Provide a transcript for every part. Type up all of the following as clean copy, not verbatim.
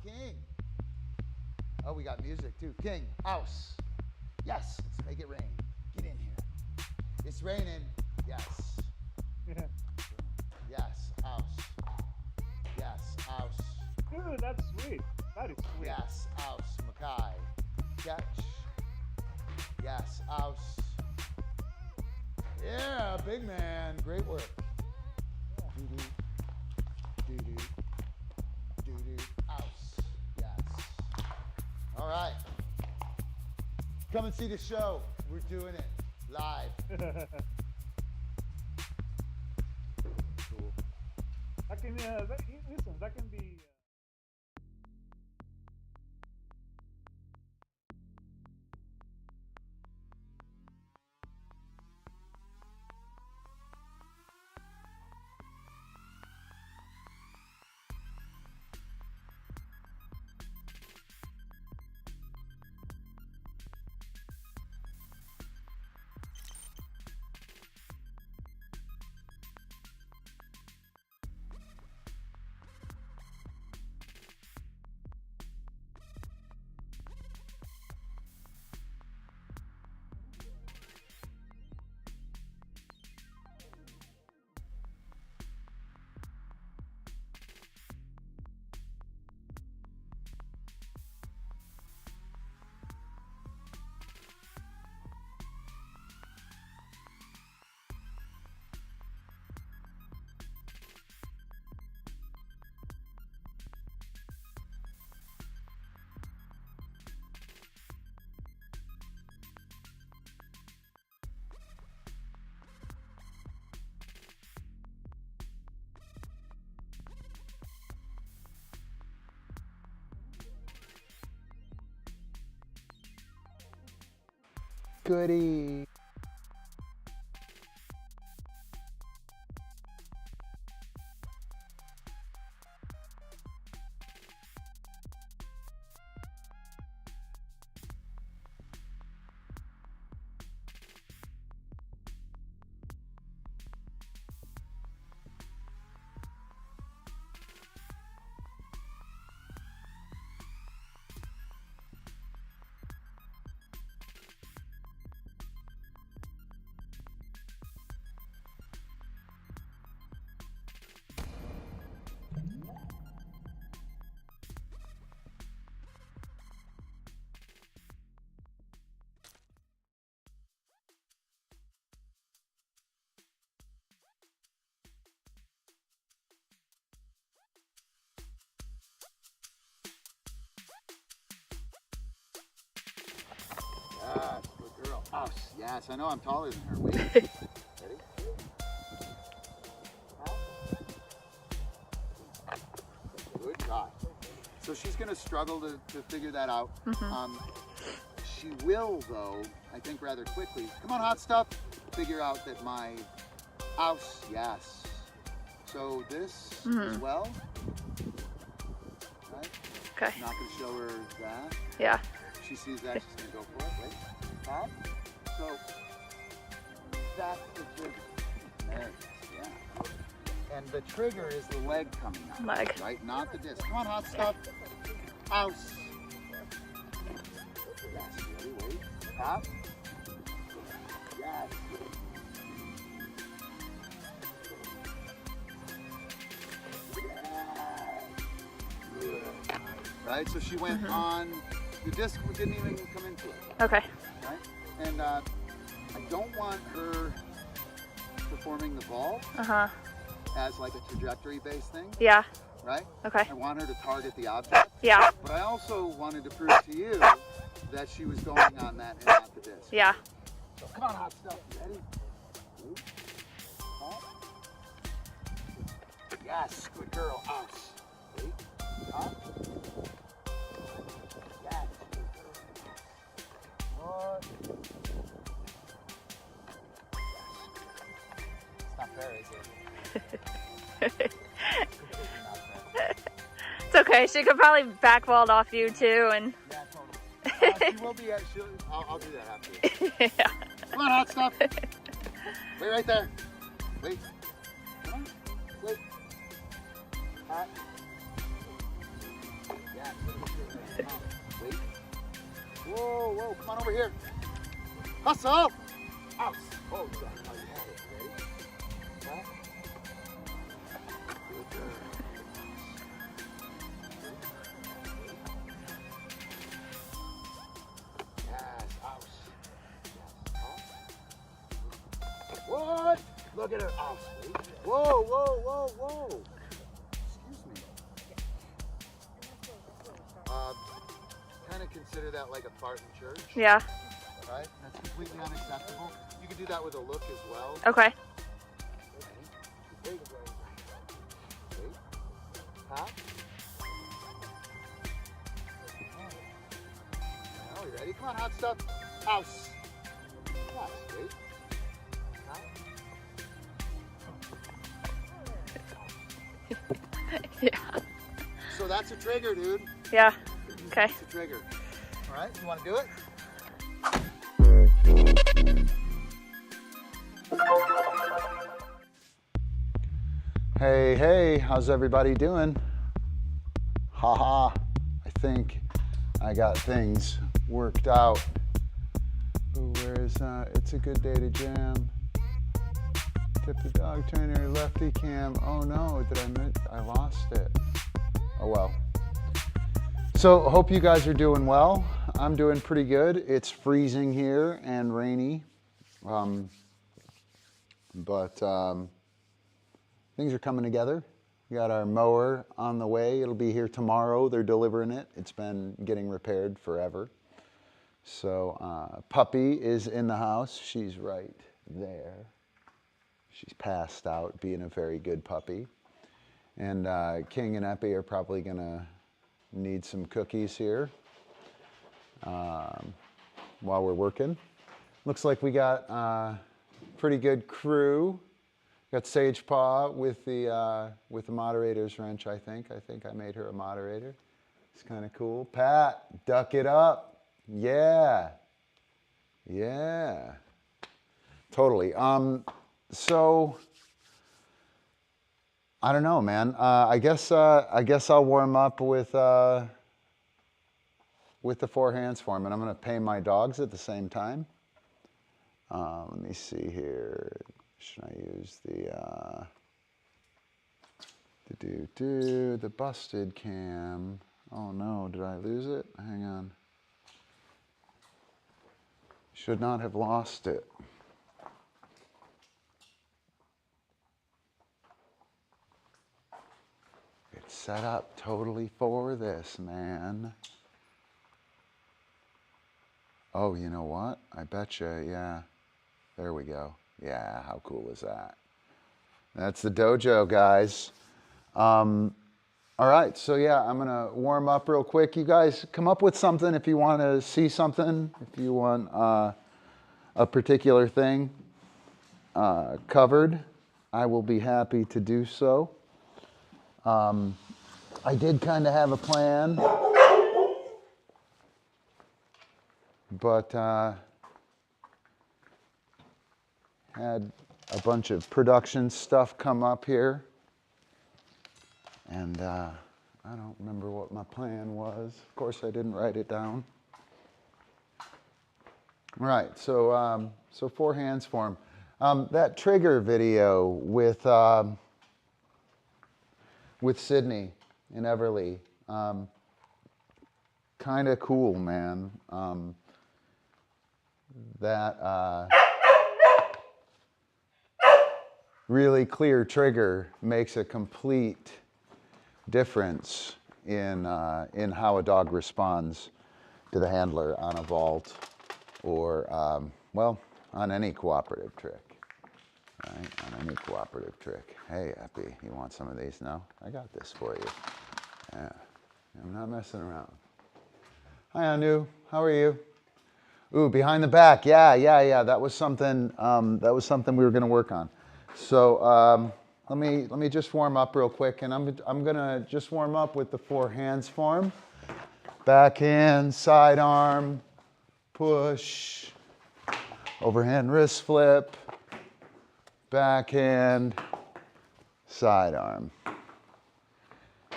King. Oh, we got music too. King, house. Yes, let's make it rain. Get in here. It's raining. Yes. Yes, house. Yes, house. Dude, that's sweet. That is sweet. Yes, house. Mackay. Catch. Yes, house. Yeah, big man. Great work. Doo-doo. Doo-doo. Doo-doo. House. Yes. All right. Come and see the show. We're doing it live. Cool. That can, listen, that can be... Goody. Yes, good girl. Oh, yes, I know I'm taller than her. Wait. Ready? Good job. So she's going to struggle to figure that out. She will, though, I think rather quickly. Come on, hot stuff. Figure out that my house, yes. So this as well. Right? Okay. I'm not going to show her that. Yeah. She sees that, she's going to go for it. Wait. Pop. So that's the trigger. There it is. Yeah. And the trigger is the leg coming out. Leg. Right? Not the disc. Come on, hot stuff. House. Yes. Ready? Wait. Pop. Yes. Yes. Right? So she went on. The disc didn't even come into it. Okay. Right? And I don't want her performing the vault as like a trajectory-based thing. Yeah. Right? Okay. I want her to target the object. Yeah. But I also wanted to prove to you that she was going on that and not the disc. Yeah. So come on, hot stuff. Ready? Yes, good girl. House. Wait. Up. Yes. What? It's not fair, is it? It's okay. She could probably back vault off you too, and Yeah, totally. She will be. I'll do that after. yeah. Come on, hot stuff. Wait right there. Wait. Come on. Wait. Hot. Yeah. Wait. Whoa, whoa, come on over here. Hustle! Ow. Oh, yeah. Oh, you had it. Ready? Huh? Good girl. Yes, ow. Yes. Huh? What? Look at her. Ow. Whoa, whoa, whoa, whoa. Excuse me. Kind of consider that like a fart in church. Yeah. Right? That's completely unacceptable. You can do that with a look as well. Okay. Wait. Huh? Now we ready? Come on, hot stuff. House. Yes, wait. Huh? Yeah. So that's a trigger, dude. Yeah. Okay. It's a trigger. All right, you want to do it? Hey, how's everybody doing? Haha, I think I got things worked out. Ooh, where is it's a good day to jam. Tip the dog trainer, lefty cam. Oh no, I lost it. Oh well. So hope you guys are doing well. I'm doing pretty good. It's freezing here and rainy. But things are coming together. We got our mower on the way. It'll be here tomorrow. They're delivering it. It's been getting repaired forever. So Puppy is in the house. She's right there. She's passed out, being a very good puppy. And King and Eppie are probably going to need some cookies here while we're working. Looks like we got a pretty good crew. Got Sage Paw with the moderator's wrench, I think. I think I made her a moderator. It's kind of cool. Pat, duck it up. Yeah. Yeah. Totally. So I don't know, man. I guess I'll warm up with the four hands form, and I'm going to pay my dogs at the same time. Let me see here. Should I use the busted cam? Oh no, did I lose it? Hang on. Should not have lost it. It's set up totally for this, man. Oh, you know what? I betcha, yeah. There we go. Yeah, how cool is that? That's the dojo, guys. All right, so yeah, I'm gonna warm up real quick. You guys come up with something if you want to see something, if you want a particular thing covered. I will be happy to do so. I did kind of have a plan, but had a bunch of production stuff come up here, and I don't remember what my plan was. Of course, I didn't write it down. Right, so four hands form. That trigger video with Sydney in Everly, kind of cool, man. That really clear trigger makes a complete difference in how a dog responds to the handler on a vault or, well, on any cooperative trick. Right, on any cooperative trick. Hey, Eppie, you want some of these? No? I got this for you. Yeah, I'm not messing around. Hi, Anu. How are you? Ooh, behind the back. Yeah. That was something. We were going to work on. So let me just warm up real quick, and I'm gonna just warm up with the four hands form. Backhand, side arm, push, overhand wrist flip, backhand, sidearm.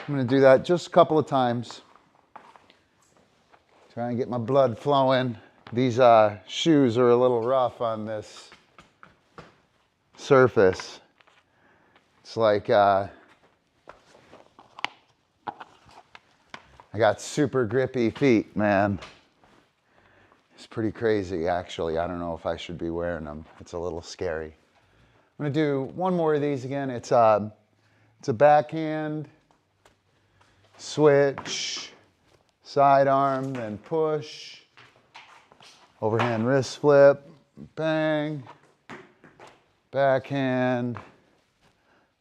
I'm going to do that just a couple of times. Try and get my blood flowing. These shoes are a little rough on this surface. It's like I got super grippy feet, man. It's pretty crazy, actually. I don't know if I should be wearing them. It's a little scary. I'm going to do one more of these again. It's a backhand, switch, sidearm, then push, overhand wrist flip, bang, backhand,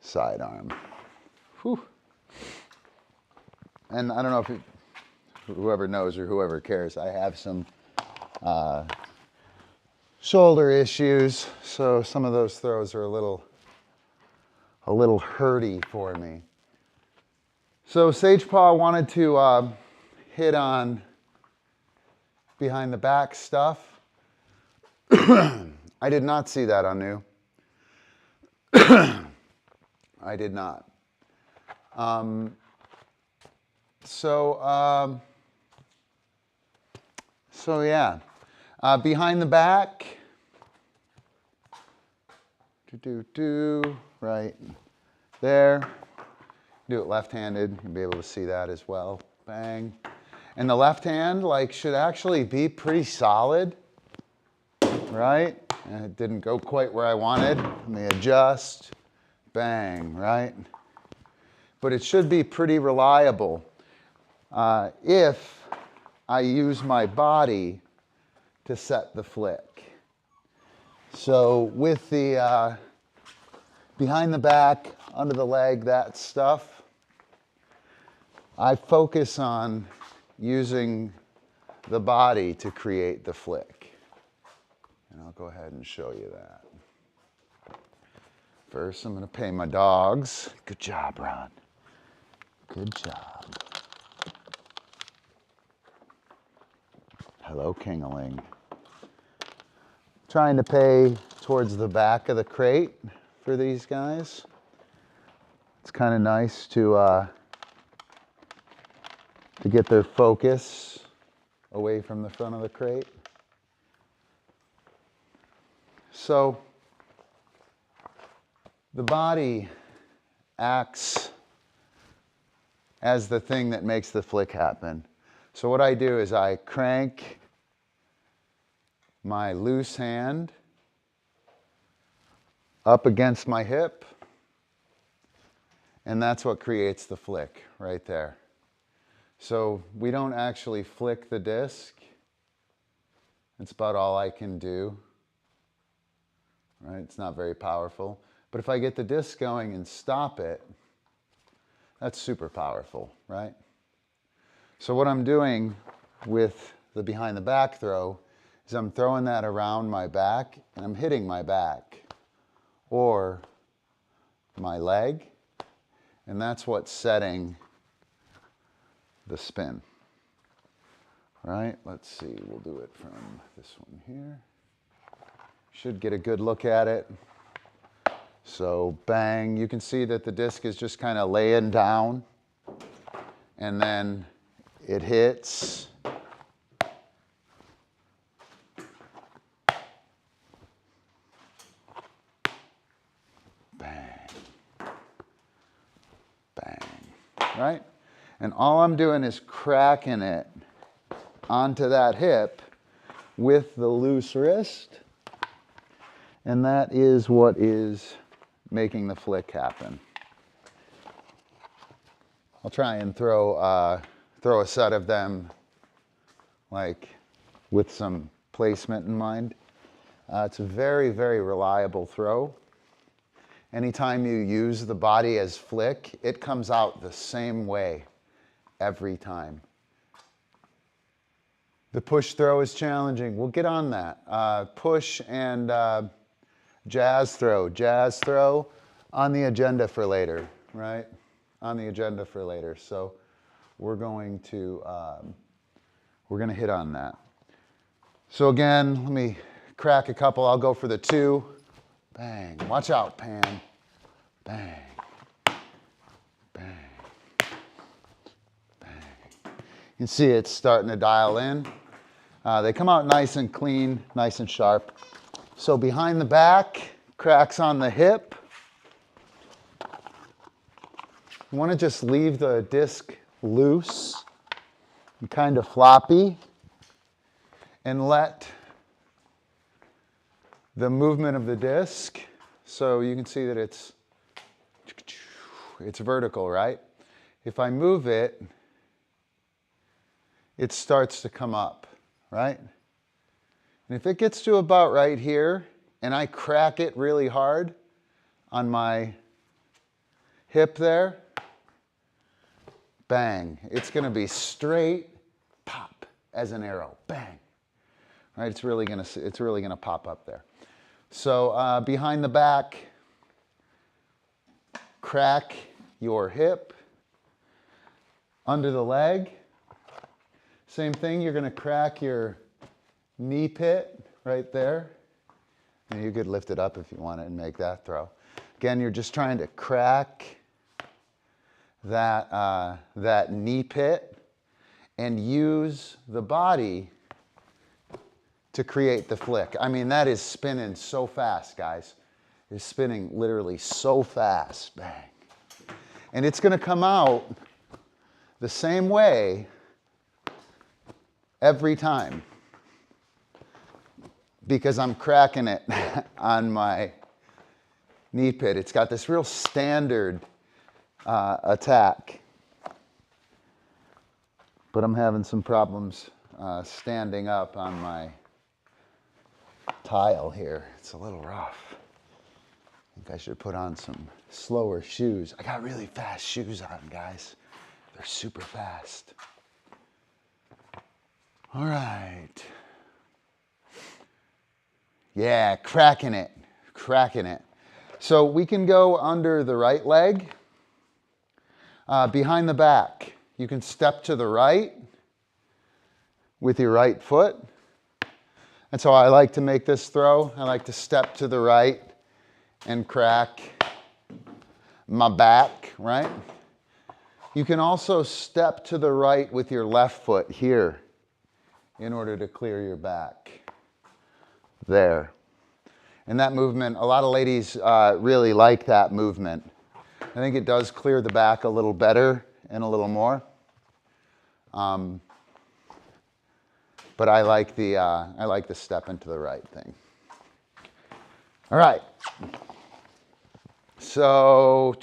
sidearm. Whew. And I don't know if whoever knows or whoever cares, I have some shoulder issues, so some of those throws are a little hurty for me. So Sagepaw wanted to hit on behind the back stuff. I did not see that on New. I did not. So yeah, behind the back, right there. Do it left-handed, you'll be able to see that as well. Bang. And the left hand, like, should actually be pretty solid, right? And it didn't go quite where I wanted. Let me adjust. Bang, right? But it should be pretty reliable if I use my body to set the flick. So with the behind the back, under the leg, that stuff, I focus on using the body to create the flick. And I'll go ahead and show you that. First, I'm going to pay my dogs. Good job, Ron. Good job. Hello, Kingaling. Trying to pay towards the back of the crate for these guys. It's kind of nice to get their focus away from the front of the crate. So the body acts as the thing that makes the flick happen. So what I do is I crank my loose hand up against my hip, and that's what creates the flick right there. So we don't actually flick the disc. It's about all I can do. Right? It's not very powerful. But if I get the disc going and stop it, that's super powerful, right? So what I'm doing with the behind the back throw is I'm throwing that around my back and I'm hitting my back or my leg, and that's what's setting the spin. Right? Let's see, we'll do it from this one here. Should get a good look at it. So bang, you can see that the disc is just kind of laying down and then it hits. Bang. Bang. Right? And all I'm doing is cracking it onto that hip with the loose wrist. And that is what is making the flick happen. I'll try and throw a set of them like with some placement in mind. It's a very, very reliable throw. Anytime you use the body as flick, it comes out the same way every time. The push throw is challenging. We'll get on that. Push and jazz throw. Jazz throw on the agenda for later, right? On the agenda for later. So we're going to hit on that. So again, let me crack a couple. I'll go for the 2. Bang. Watch out, Pan. Bang. Bang. You can see it's starting to dial in. They come out nice and clean, nice and sharp. So behind the back, cracks on the hip. You want to just leave the disc loose and kind of floppy and let the movement of the disc, so you can see that it's vertical, right? If I move it, it starts to come up, right? And if it gets to about right here, and I crack it really hard on my hip there, bang. It's going to be straight, pop, as an arrow, bang. Right? It's really going to pop up there. So behind the back, crack your hip. Under the leg, same thing. You're going to crack your knee pit right there. And you could lift it up if you want it and make that throw. Again, you're just trying to crack that knee pit and use the body to create the flick. I mean, that is spinning so fast, guys. It's spinning literally so fast. Bang. And it's going to come out the same way every time because I'm cracking it on my knee pit. It's got this real standard attack. But I'm having some problems standing up on my tile here. It's a little rough. I think I should put on some slower shoes. I got really fast shoes on, guys. They're super fast. All right. Yeah, cracking it, cracking it. So we can go under the right leg, behind the back. You can step to the right with your right foot. That's how I like to make this throw. I like to step to the right and crack my back, right? You can also step to the right with your left foot here in order to clear your back. There. And that movement, a lot of ladies really like that movement. I think it does clear the back a little better and a little more. But I like the step into the right thing. All right. So,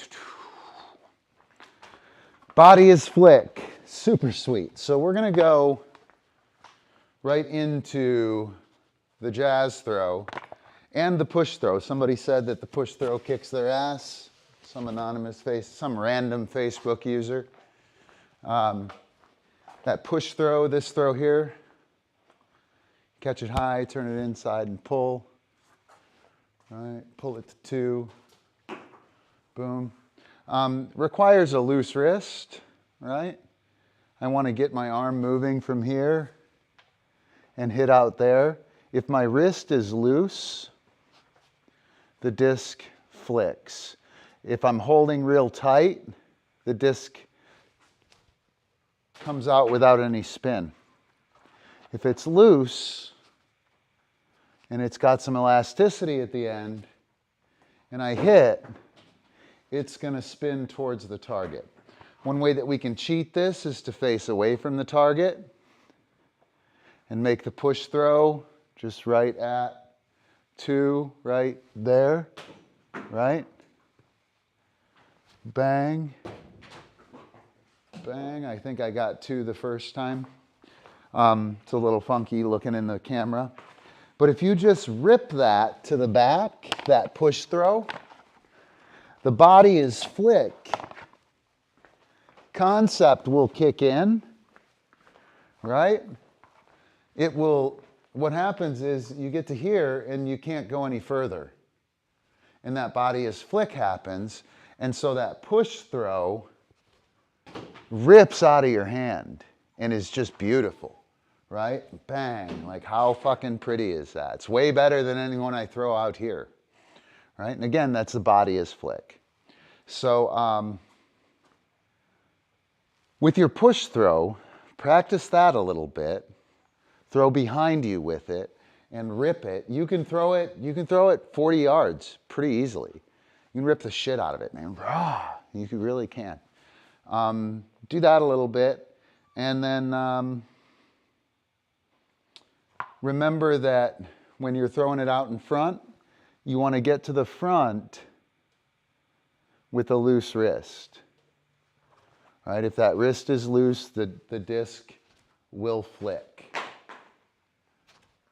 body is flick, super sweet. So we're going to go right into the jazz throw and the push throw. Somebody said that the push throw kicks their ass. Some random Facebook user. That push throw, this throw here, catch it high, turn it inside and pull. All right, pull it to 2. Boom. Requires a loose wrist, right? I want to get my arm moving from here and hit out there. If my wrist is loose, the disc flicks. If I'm holding real tight, the disc comes out without any spin. If it's loose and it's got some elasticity at the end and I hit, it's going to spin towards the target. One way that we can cheat this is to face away from the target and make the push throw just right at 2, right there, right? Bang, bang. I think I got 2 the first time. It's a little funky looking in the camera. But if you just rip that to the back, that push throw, the body is flick. Concept will kick in, right? It will, what happens is you get to here and you can't go any further. And that body is flick happens. And so that push throw rips out of your hand and is just beautiful, right? Bang, like how fucking pretty is that? It's way better than anyone I throw out here, right? And again, that's the body is flick. So with your push throw, practice that a little bit. Throw behind you with it and rip it. You can throw it 40 yards pretty easily. You can rip the shit out of it, man. You really can. Do that a little bit, and then remember that when you're throwing it out in front, you want to get to the front with a loose wrist. Right? If that wrist is loose, the disc will flick.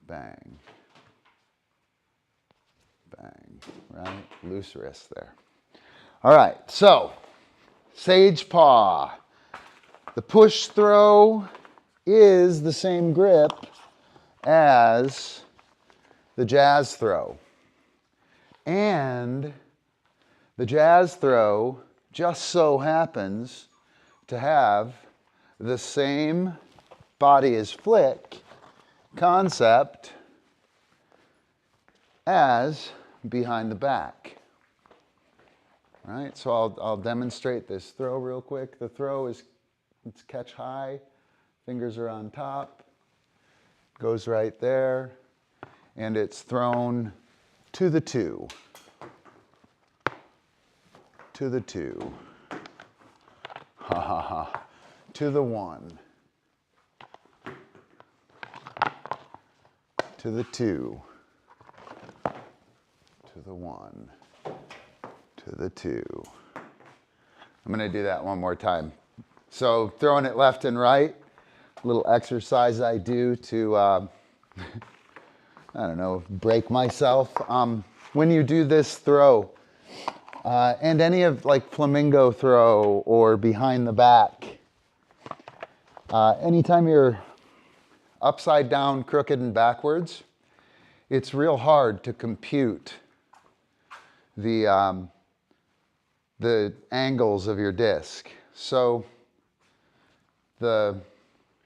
Bang. Bang. Right? Loose wrist there. All right, so sage paw. The push throw is the same grip as the jazz throw. And the jazz throw just so happens to have the same body as flick concept as behind the back. All right, so I'll demonstrate this throw real quick. The throw is, it's catch high, fingers are on top, goes right there, and it's thrown to the 2. To the 2. Ha ha ha. To the 1. To the 2. To the 1. To the 2. I'm going to do that one more time. So throwing it left and right, a little exercise I do to, I don't know, break myself. When you do this throw, and any of like Flamingo Throw or behind the back, anytime you're upside down, crooked, and backwards, it's real hard to compute the angles of your disc. So the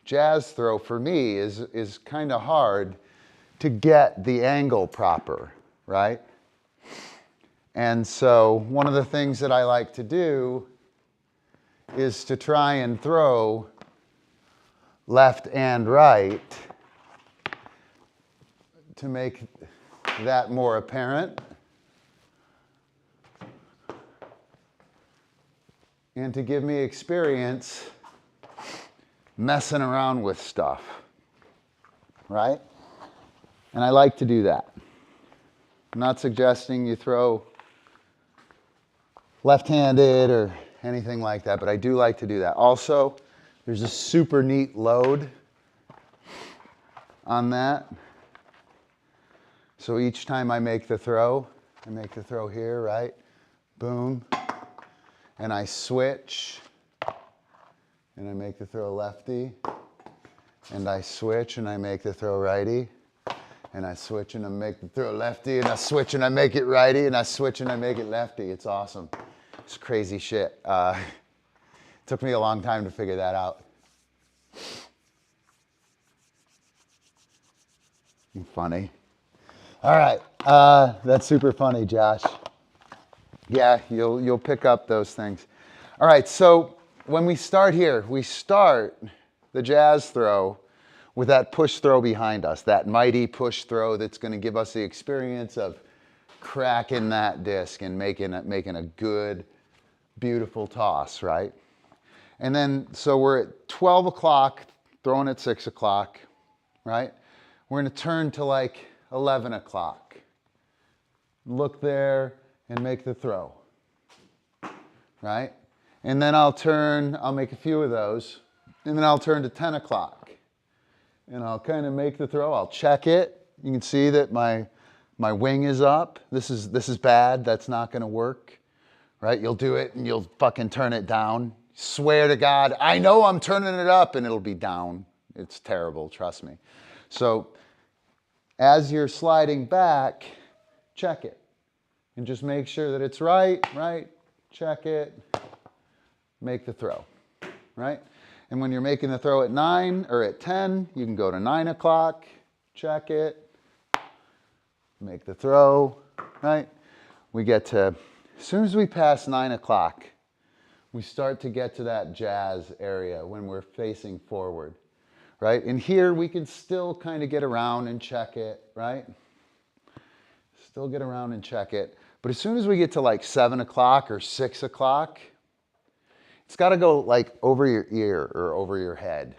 jazz throw for me is kind of hard to get the angle proper, right? And so one of the things that I like to do is to try and throw left and right to make that more apparent. And to give me experience messing around with stuff, right? And I like to do that. I'm not suggesting you throw left-handed or anything like that, but I do like to do that. Also, there's a super neat load on that. So each time I make the throw here, right? Boom. And I switch, and I make the throw lefty, and I switch, and I make the throw righty, and I switch, and I make the throw lefty, and I switch, and I make it righty, and I switch, and I make it lefty. It's awesome. It's crazy shit. It took me a long time to figure that out. Funny. All right, that's super funny, Josh. Yeah, you'll pick up those things. All right, so when we start here, we start the jazz throw with that push throw behind us, that mighty push throw that's going to give us the experience of cracking that disc and making a good, beautiful toss, right? And then, so we're at 12 o'clock, throwing at 6 o'clock, right? We're going to turn to like 11 o'clock. Look there and make the throw, right? And then I'll make a few of those, and then I'll turn to 10 o'clock. And I'll kind of make the throw, I'll check it. You can see that my wing is up. This is bad, that's not gonna work, right? You'll do it and you'll fucking turn it down. Swear to God, I know I'm turning it up and it'll be down. It's terrible, trust me. So as you're sliding back, check it. And just make sure that it's right, check it, make the throw, right? And when you're making the throw at 9 or at 10, you can go to 9 o'clock, check it, make the throw, right? We get to, as soon as we pass 9 o'clock, we start to get to that jazz area when we're facing forward, right? And here we can still kind of get around and check it, right? Still get around and check it. But as soon as we get to like 7 o'clock or 6 o'clock, it's got to go like over your ear or over your head.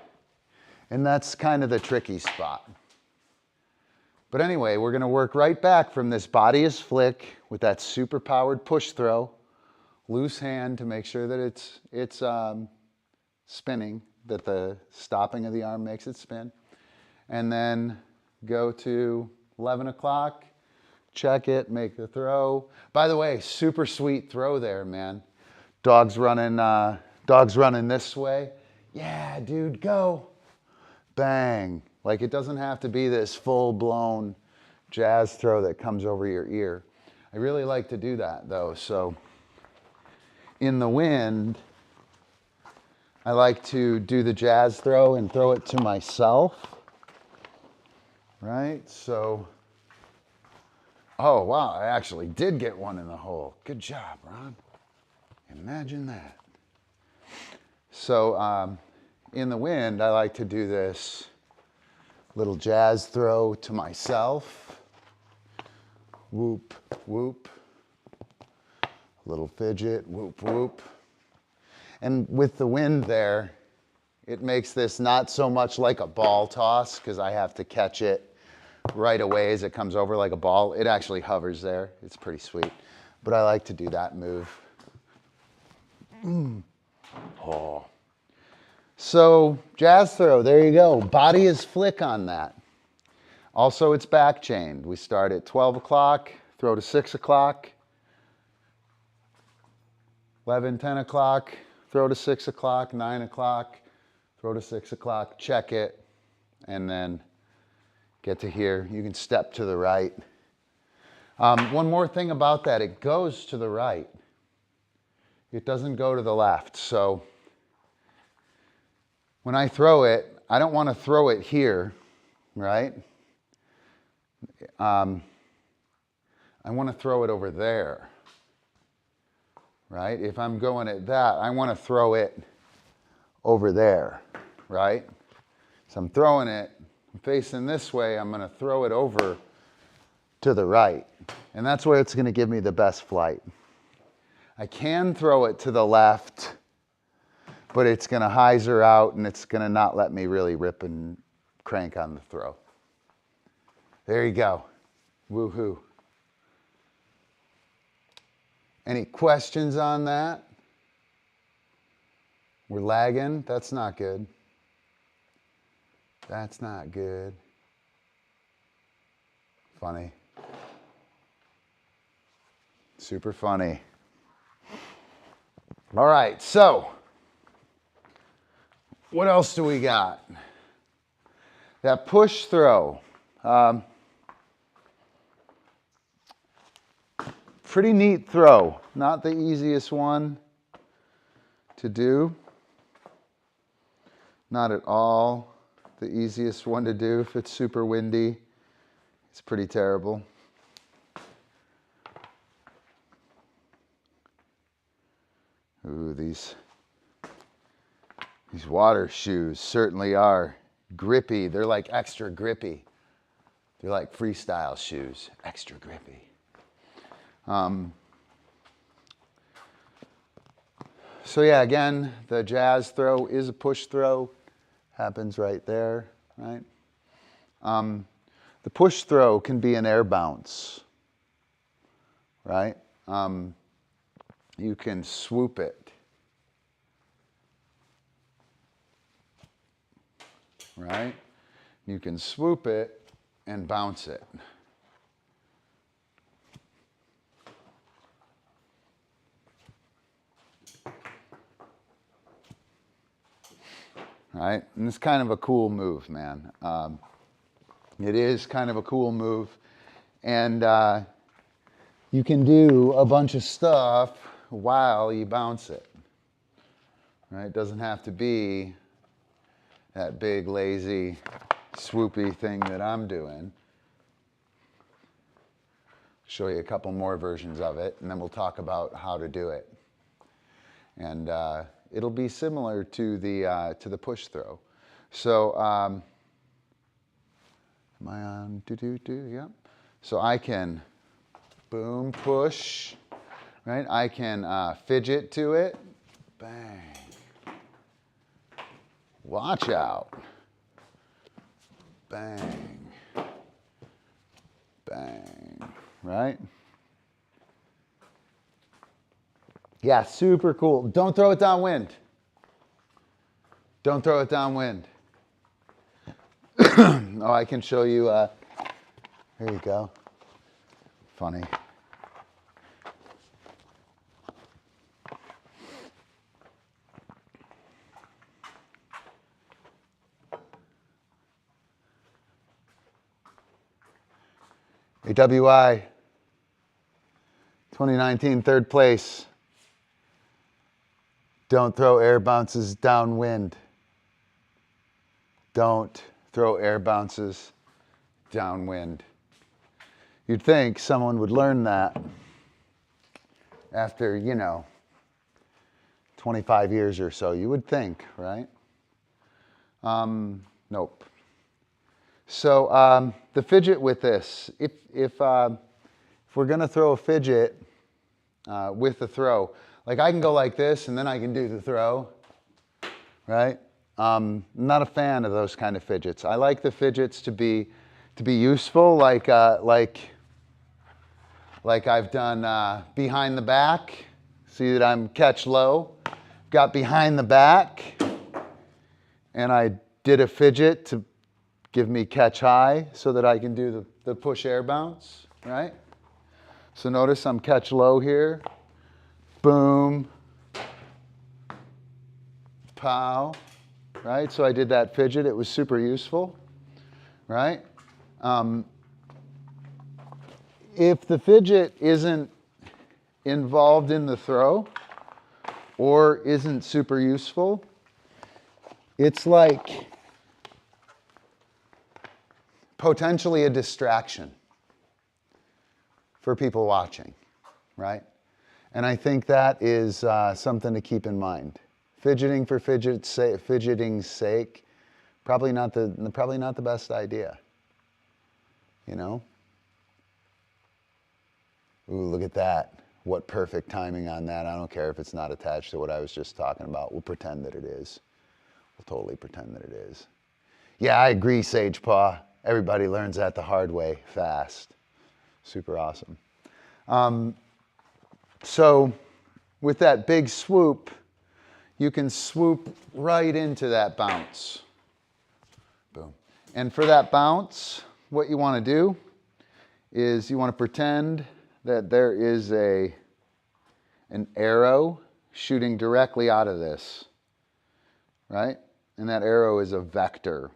And that's kind of the tricky spot. But anyway, we're going to work right back from this body is flick with that super powered push throw. Loose hand to make sure that it's spinning, that the stopping of the arm makes it spin. And then go to 11 o'clock, check it, make the throw. By the way, super sweet throw there, man. Dog's running this way. Yeah, dude, go. Bang. Like it doesn't have to be this full-blown jazz throw that comes over your ear. I really like to do that though, so in the wind, I like to do the jazz throw and throw it to myself, right? So, oh wow, I actually did get one in the hole. Good job, Ron. Imagine that. So, in the wind, I like to do this little jazz throw to myself. Whoop, whoop. Little fidget, whoop, whoop. And with the wind there, it makes this not so much like a ball toss because I have to catch it right away as it comes over like a ball. It actually hovers there. It's pretty sweet. But I like to do that move. Oh. So jazz throw, there you go. Body is flick on that. Also, it's back chained. We start at 12 o'clock, throw to 6 o'clock. 11, 10 o'clock, throw to 6 o'clock, 9 o'clock, throw to 6 o'clock, check it, and then get to here. You can step to the right. One more thing about that, it goes to the right. It doesn't go to the left. So when I throw it, I don't want to throw it here, right? I want to throw it over there. Right? If I'm going at that, I want to throw it over there, right? So I'm throwing it, I'm facing this way, I'm going to throw it over to the right. And that's where it's going to give me the best flight. I can throw it to the left, but it's going to hyzer out and it's going to not let me really rip and crank on the throw. There you go. Woohoo. Any questions on that? We're lagging? That's not good. That's not good. Funny. Super funny. All right, so what else do we got? That push throw. Pretty neat throw. Not the easiest one to do. Not at all the easiest one to do. If it's super windy, it's pretty terrible. Ooh, these water shoes certainly are grippy. They're like extra grippy. They're like freestyle shoes, extra grippy. So yeah, again, the jazz throw is a push throw. Happens right there, right? The push throw can be an air bounce, right? You can swoop it, right? You can swoop it and bounce it. Right? And it's kind of a cool move, man. It is kind of a cool move. And you can do a bunch of stuff while you bounce it. Right? It doesn't have to be that big, lazy, swoopy thing that I'm doing. Show you a couple more versions of it, and then we'll talk about how to do it. And it'll be similar to the push throw. So am I on Yep. So I can boom, push, right? I can fidget to it. Bang. Watch out. Bang. Bang. Right? Yeah, super cool. Don't throw it downwind. Don't throw it downwind. Oh, I can show you. Here you go. Funny. AWI 2019 third place. Don't throw air bounces downwind. Don't throw air bounces downwind. You'd think someone would learn that after, 25 years or so. You would think, right? Nope. So the fidget with this, if we're going to throw a fidget with the throw, like I can go like this and then I can do the throw, right? I'm not a fan of those kind of fidgets. I like the fidgets to be useful, like I've done behind the back. See that I'm catch low, got behind the back, and I did a fidget to give me catch high so that I can do the push air bounce, right? So notice I'm catch low here. Boom. Pow. Right? So I did that fidget. It was super useful, right? If the fidget isn't involved in the throw or isn't super useful, it's like potentially a distraction for people watching, right? And I think that is something to keep in mind. Fidgeting for fidgeting's sake, probably not the best idea. Ooh, look at that. What perfect timing on that. I don't care if it's not attached to what I was just talking about. We'll pretend that it is. We'll totally pretend that it is. Yeah, I agree, Sage Paw. Everybody learns that the hard way, fast. Super awesome. So with that big swoop, you can swoop right into that bounce. Boom. And for that bounce, what you want to do is you want to pretend that there is an arrow shooting directly out of this, right? And that arrow is a vector.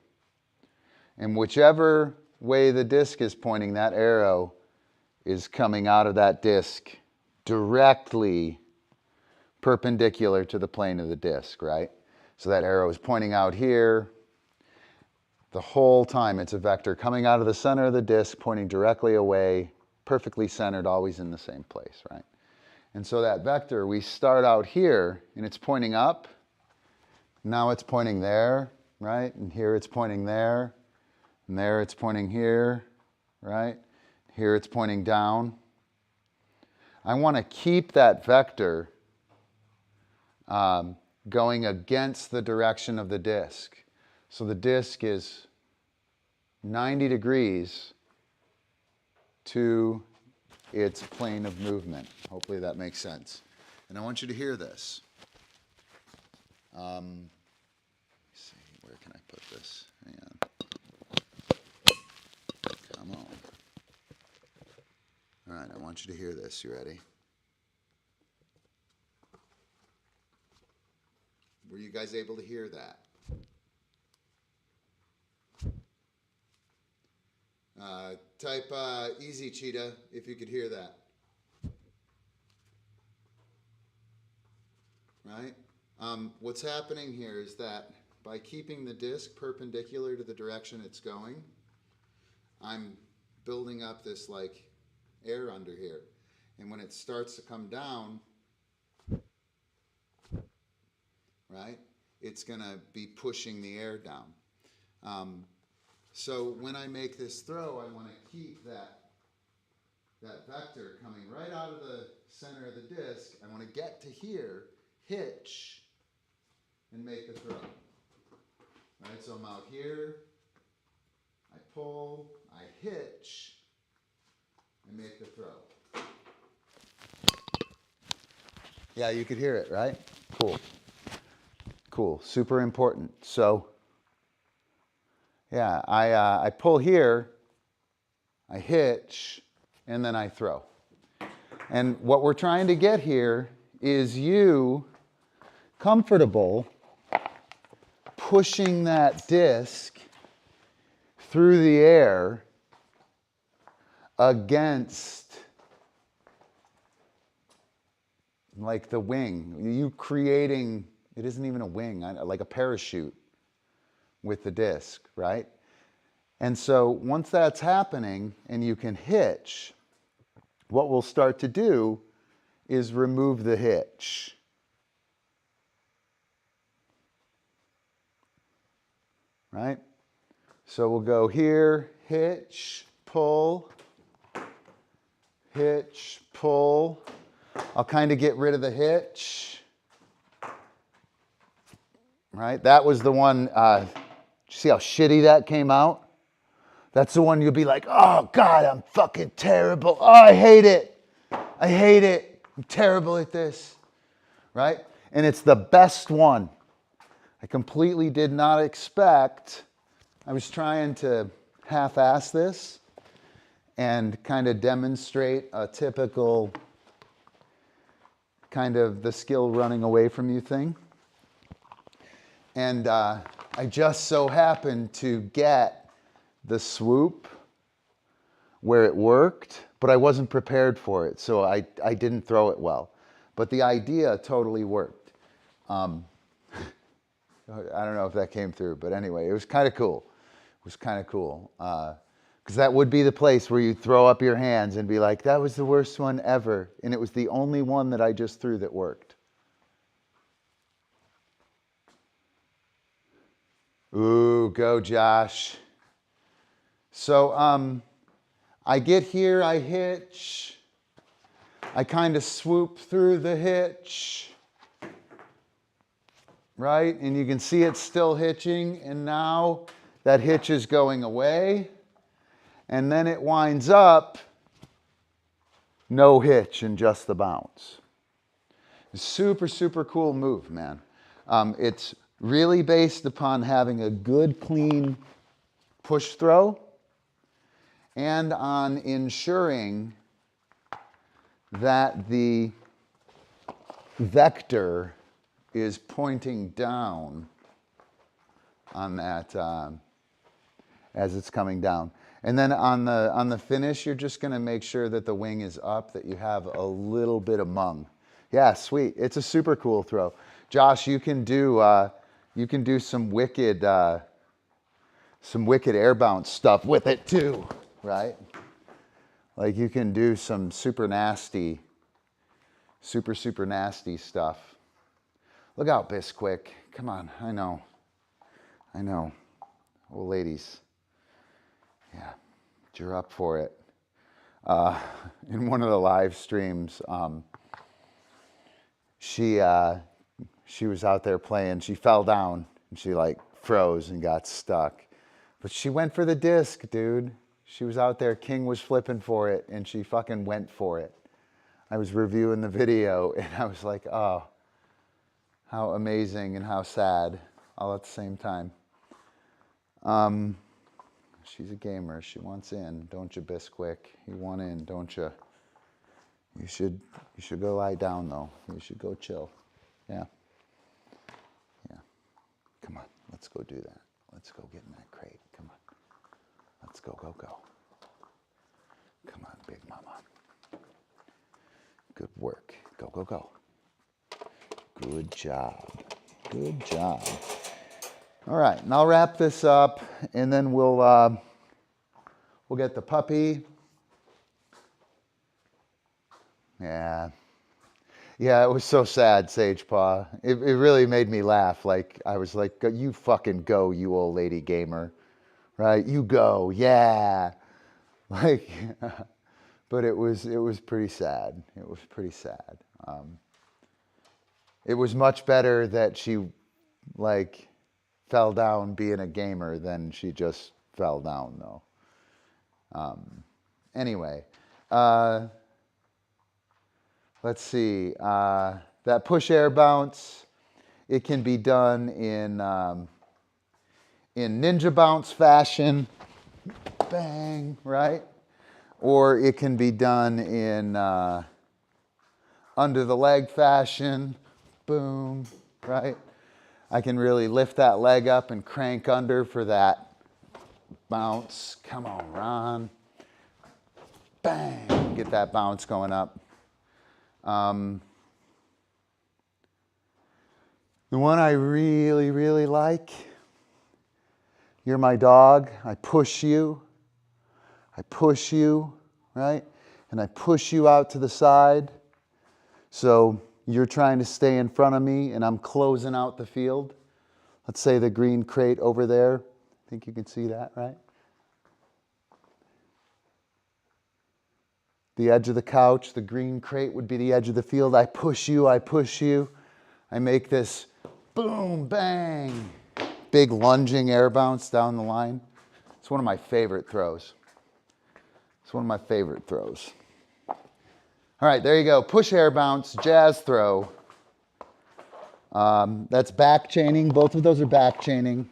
And whichever way the disc is pointing, that arrow is coming out of that disc directly perpendicular to the plane of the disc, right? So that arrow is pointing out here. The whole time it's a vector coming out of the center of the disc, pointing directly away, perfectly centered, always in the same place, right? And so that vector, we start out here and it's pointing up. Now it's pointing there, right? And here it's pointing there. And there it's pointing here, right? Here it's pointing down. I want to keep that vector going against the direction of the disc. So the disc is 90 degrees to its plane of movement. Hopefully that makes sense. And I want you to hear this. Let's see, where can I put this? Hang on. Come on. All right, I want you to hear this. You ready? Were you guys able to hear that? Type easy, Cheetah, if you could hear that. Right? What's happening here is that by keeping the disc perpendicular to the direction it's going, I'm building up this like air under here. And when it starts to come down, right? It's going to be pushing the air down. So when I make this throw, I want to keep that vector coming right out of the center of the disc. I want to get to here, hitch, and make the throw. Right, so I'm out here, I pull, I hitch, and make the throw. Yeah, you could hear it, right? Cool. Cool, super important. So, yeah, I pull here, I hitch, and then I throw. And what we're trying to get here is you comfortable pushing that disc through the air against like the wing. You creating, it isn't even a wing, like a parachute with the disc, right? And so once that's happening and you can hitch, what we'll start to do is remove the hitch. Right? So we'll go here, hitch, pull, hitch, pull. I'll kind of get rid of the hitch. Right? That was the one, see how shitty that came out? That's the one you'll be like, oh God, I'm fucking terrible. Oh, I hate it. I hate it. I'm terrible at this. Right? And it's the best one. I completely did not expect, I was trying to half-ass this and kind of demonstrate a typical kind of the skill running away from you thing. And I just so happened to get the swoop where it worked, but I wasn't prepared for it, so I didn't throw it well. But the idea totally worked. I don't know if that came through, but anyway, it was kind of cool. It was kind of cool. Because that would be the place where you throw up your hands and be like, that was the worst one ever. And it was the only one that I just threw that worked. Ooh, go Josh. So I get here, I hitch. I kind of swoop through the hitch. Right? And you can see it's still hitching, and now that hitch is going away, and then it winds up no hitch and just the bounce. Super, super cool move, man. It's really based upon having a good, clean push throw and on ensuring that the vector is pointing down on that as it's coming down. And then on the finish, you're just going to make sure that the wing is up, that you have a little bit of mung. Yeah, sweet. It's a super cool throw. Josh, you can do some wicked air bounce stuff with it too, right? Like you can do some super nasty stuff. Look out, Bisquick. Come on, I know. Oh, ladies. Yeah, you're up for it. In one of the live streams, she was out there playing. She fell down and she like froze and got stuck. But she went for the disc, dude. She was out there, King was flipping for it, and she fucking went for it. I was reviewing the video and I was like, oh, how amazing and how sad all at the same time. She's a gamer. She wants in, don't you, Bisquick? You want in, don't you? You should go lie down though. You should go chill. Yeah. Come on, let's go do that. Let's go get in that crate. Come on. Let's go. Come on, big mama. Good work. Go. Good job. All right, and I'll wrap this up, and then we'll get the puppy. Yeah, Yeah, it was so sad, Sage Paw. It really made me laugh. Like, I was like, you fucking go, you old lady gamer. Right? You go, yeah. Like, but it was pretty sad. It was pretty sad. It was much better that she, like, fell down being a gamer than she just fell down, though. Anyway, let's see. That push air bounce, it can be done in ninja bounce fashion, bang, right? Or it can be done in under the leg fashion, boom, right? I can really lift that leg up and crank under for that bounce. Come on, Ron. Bang, get that bounce going up. The one I really, really like, you're my dog, I push you, right? And I push you out to the side. So you're trying to stay in front of me and I'm closing out the field. Let's say the green crate over there. I think you can see that, right? The edge of the couch, the green crate would be the edge of the field. I push you. I make this boom, bang, big lunging air bounce down the line. It's one of my favorite throws. All right, there you go. Push air bounce, jazz throw. That's back chaining. Both of those are back chaining.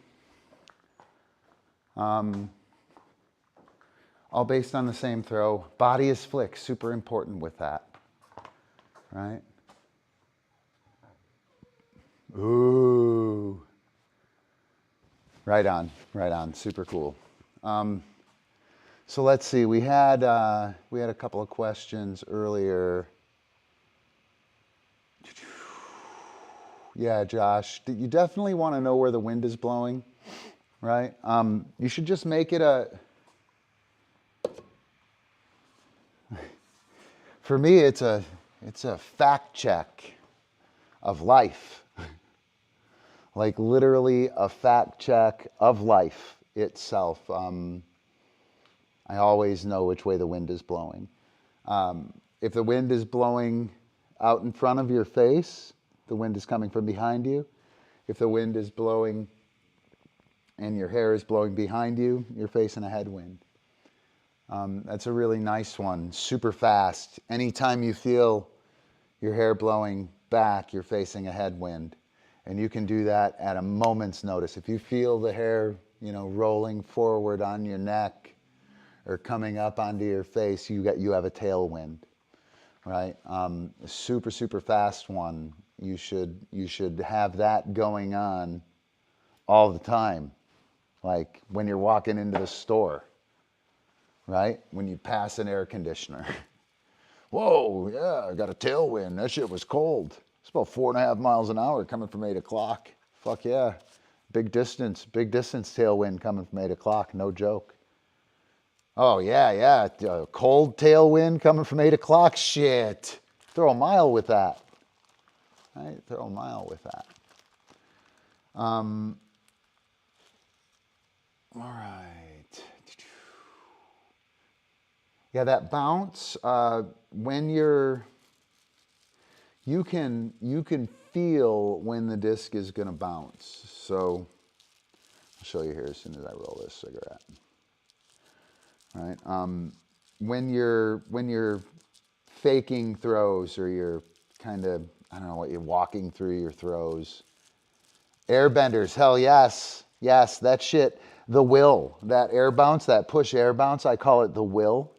All based on the same throw. Body is flick, super important with that. Right? Ooh. Right on, super cool. So let's see, we had a couple of questions earlier. Yeah, Josh, you definitely want to know where the wind is blowing, right? You should just make it for me, it's a fact check of life. Like literally a fact check of life itself. I always know which way the wind is blowing. If the wind is blowing out in front of your face, the wind is coming from behind you. If the wind is blowing and your hair is blowing behind you, you're facing a headwind. That's a really nice one, super fast. Anytime you feel your hair blowing back, you're facing a headwind. And you can do that at a moment's notice. If you feel the hair, rolling forward on your neck or coming up onto your face, you have a tailwind, right? Super, super fast one. You should have that going on all the time. Like when you're walking into the store, right? When you pass an air conditioner. Whoa, yeah, I got a tailwind. That shit was cold. It's about 4.5 miles an hour coming from 8 o'clock. Fuck yeah. Big distance tailwind coming from 8 o'clock, no joke. Oh yeah, cold tailwind coming from 8 o'clock, shit. Throw a mile with that. Right, throw a mile with that. All right. Yeah, that bounce, when you can feel when the disc is going to bounce. So I'll show you here as soon as I roll this cigarette. All right. When you're faking throws or you're kind of, I don't know what, you're walking through your throws. Airbenders, hell yes. Yes, that shit, the will. That air bounce, that push air bounce, I call it the will.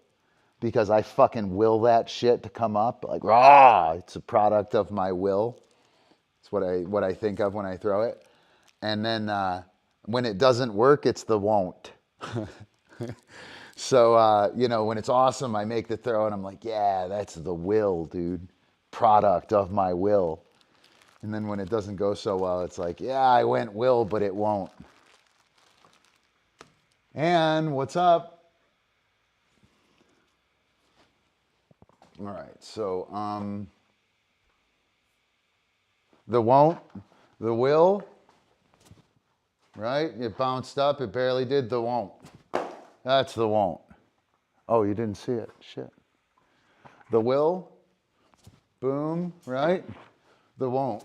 Because I fucking will that shit to come up. Like, rah, it's a product of my will. It's what I think of when I throw it. And then when it doesn't work, it's the won't. So, when it's awesome, I make the throw and I'm like, yeah, that's the will, dude. Product of my will. And then when it doesn't go so well, it's like, yeah, I went will, but it won't. And what's up? All right, so the won't, the will, right? It bounced up, it barely did the won't. That's the won't. Oh, you didn't see it, shit. The will, boom, right? The won't.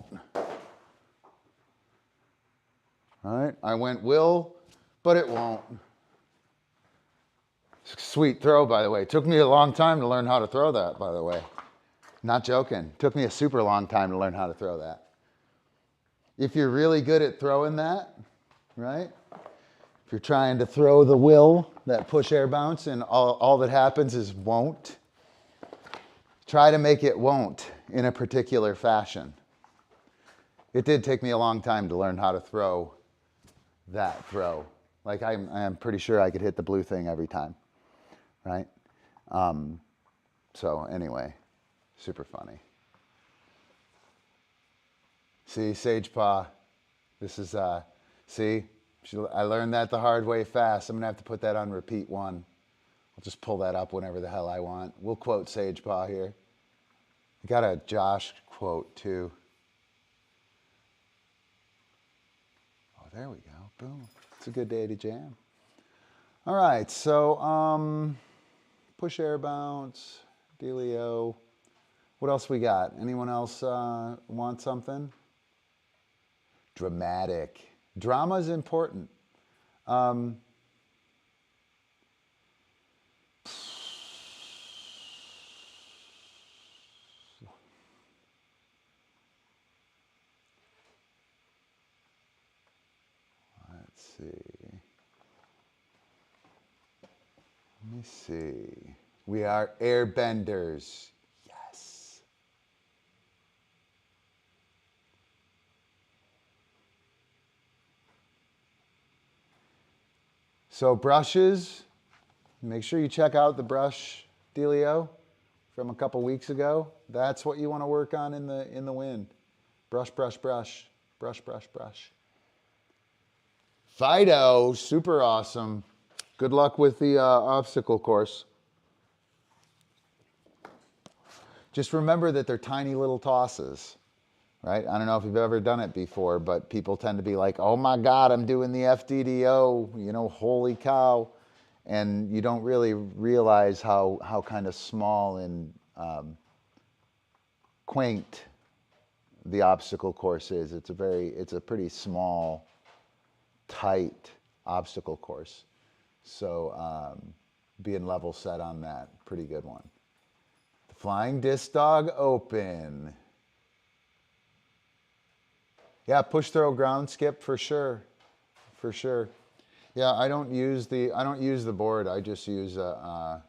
All right, I went will, but it won't. Sweet throw, by the way. It took me a long time to learn how to throw that, by the way. Not joking. It took me a super long time to learn how to throw that. If you're really good at throwing that, right? If you're trying to throw the will, that push air bounce, and all that happens is won't, try to make it won't in a particular fashion. It did take me a long time to learn how to throw that throw. Like I'm pretty sure I could hit the blue thing every time, right? So anyway, super funny. See, Sage Paw, this is, see, I learned that the hard way fast. I'm gonna have to put that on repeat 1. I'll just pull that up whenever the hell I want. We'll quote Sage Paw here. I got a Josh quote too. Oh, there we go, boom. It's a good day to jam. All right, so push air bounce, dealio. What else we got? Anyone else want something? Dramatic. Drama is important. Let's see. Let me see. We are airbenders. Yes. So brushes, make sure you check out the brush dealio from a couple weeks ago. That's what you want to work on in the wind. Brush, brush, brush, brush, brush, brush. Fido, super awesome. Good luck with the obstacle course. Just remember that they're tiny little tosses, right? I don't know if you've ever done it before, but people tend to be like, oh my God, I'm doing the FDDO, you know, holy cow. And you don't really realize how kind of small and quaint the obstacle course is. It's a pretty small, tight obstacle course. So being level set on that, pretty good one. The Flying Disc Dog Open. Yeah, push throw ground skip for sure. For sure. Yeah, I don't use the board. I just use I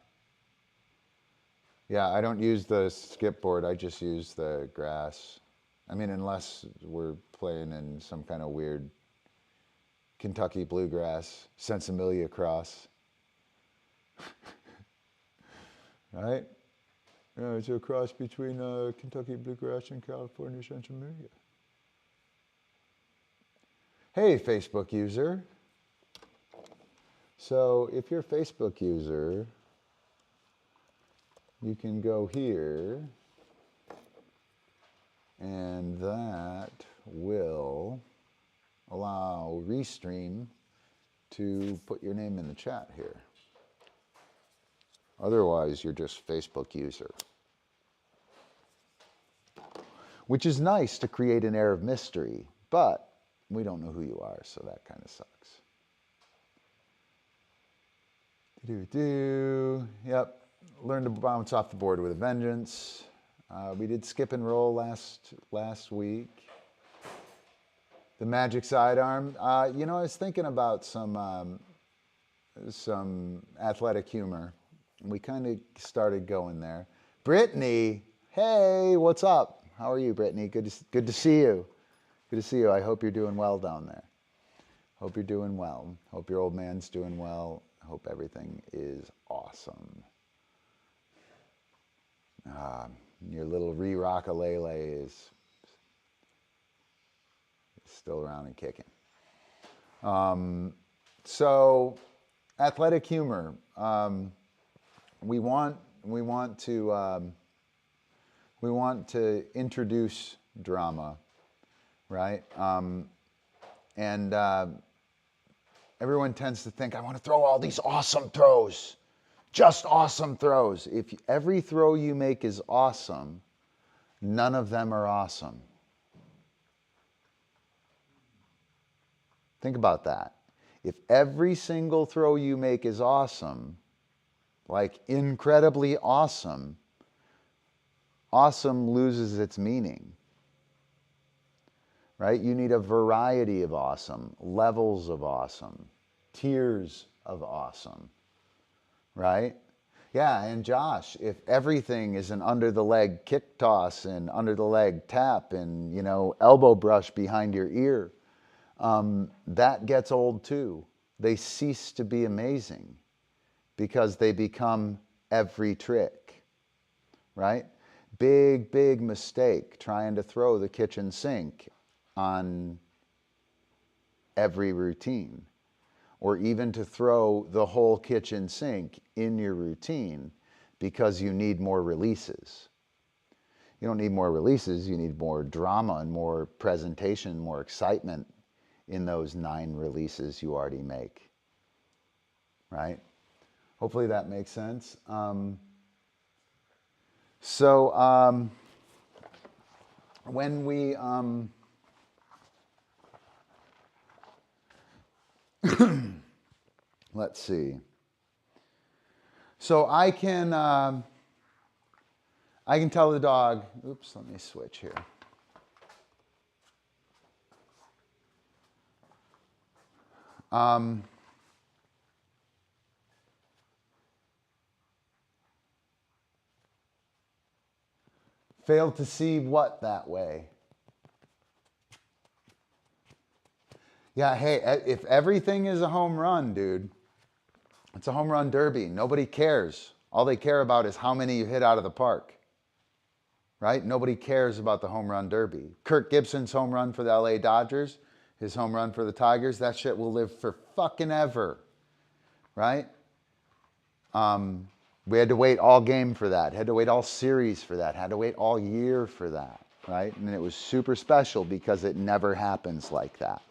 don't use the skip board. I just use the grass. I mean, unless we're playing in some kind of weird Kentucky bluegrass, Sensimilia cross. Right? Yeah, it's a cross between Kentucky bluegrass and California Sensimilia. Hey, Facebook user. So if you're a Facebook user, you can go here, and that will allow Restream to put your name in the chat here. Otherwise, you're just Facebook user. Which is nice to create an air of mystery, but we don't know who you are, so that kind of sucks. Yep, learn to bounce off the board with a vengeance. We did skip and roll last week. The magic sidearm. You know, I was thinking about some athletic humor. We kind of started going there. Brittany, hey, what's up? How are you, Brittany? Good to see you. Good to see you. I hope you're doing well down there. Hope you're doing well. Hope your old man's doing well. Hope everything is awesome. Your little re-rock-a-lele is still around and kicking. So, athletic humor. We want to introduce drama right? And everyone tends to think, I want to throw all these awesome throws, just awesome throws. If every throw you make is awesome, none of them are awesome. Think about that. If every single throw you make is awesome, like incredibly awesome, awesome loses its meaning, right? You need a variety of awesome, levels of awesome, tiers of awesome, right? Yeah, and Josh, if everything is an under the leg kick toss and under the leg tap and, you know, elbow brush behind your ear, that gets old too. They cease to be amazing because they become every trick, right? Big, big mistake trying to throw the kitchen sink on every routine, or even to throw the whole kitchen sink in your routine because you need more releases. You don't need more releases, you need more drama and more presentation, more excitement in those 9 releases you already make, right? Hopefully that makes sense. When we, let's see. So I can tell the dog, oops, let me switch here. Failed to see what that way? Yeah, hey, if everything is a home run, dude, it's a home run derby. Nobody cares. All they care about is how many you hit out of the park, right? Nobody cares about the home run derby. Kirk Gibson's home run for the LA Dodgers, his home run for the Tigers, that shit will live for fucking ever, right? We had to wait all game for that, had to wait all series for that, had to wait all year for that, right? And it was super special because it never happens like that.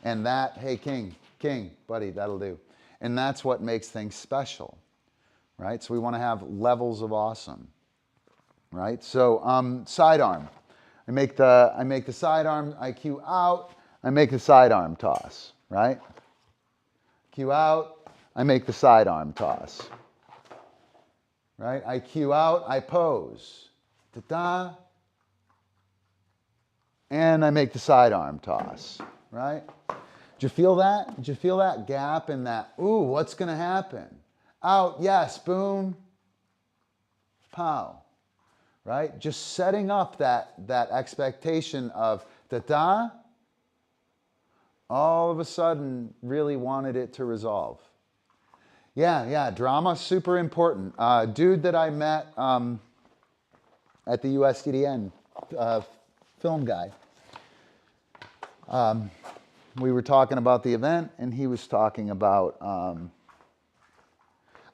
And that, hey, King, buddy, that'll do. And that's what makes things special, right? So we want to have levels of awesome, right? So sidearm. I make the sidearm, I cue out, I make the sidearm toss, right? Cue out, I make the sidearm toss, right? I cue out, I pose, ta-da, and I make the sidearm toss, right? Did you feel that? Did you feel that gap in that, ooh, what's going to happen? Out, yes, boom, pow, right? Just setting up that expectation of da-da, all of a sudden really wanted it to resolve. Yeah, drama, super important. Dude that I met at the USDN, film guy. We were talking about the event, and he was talking about,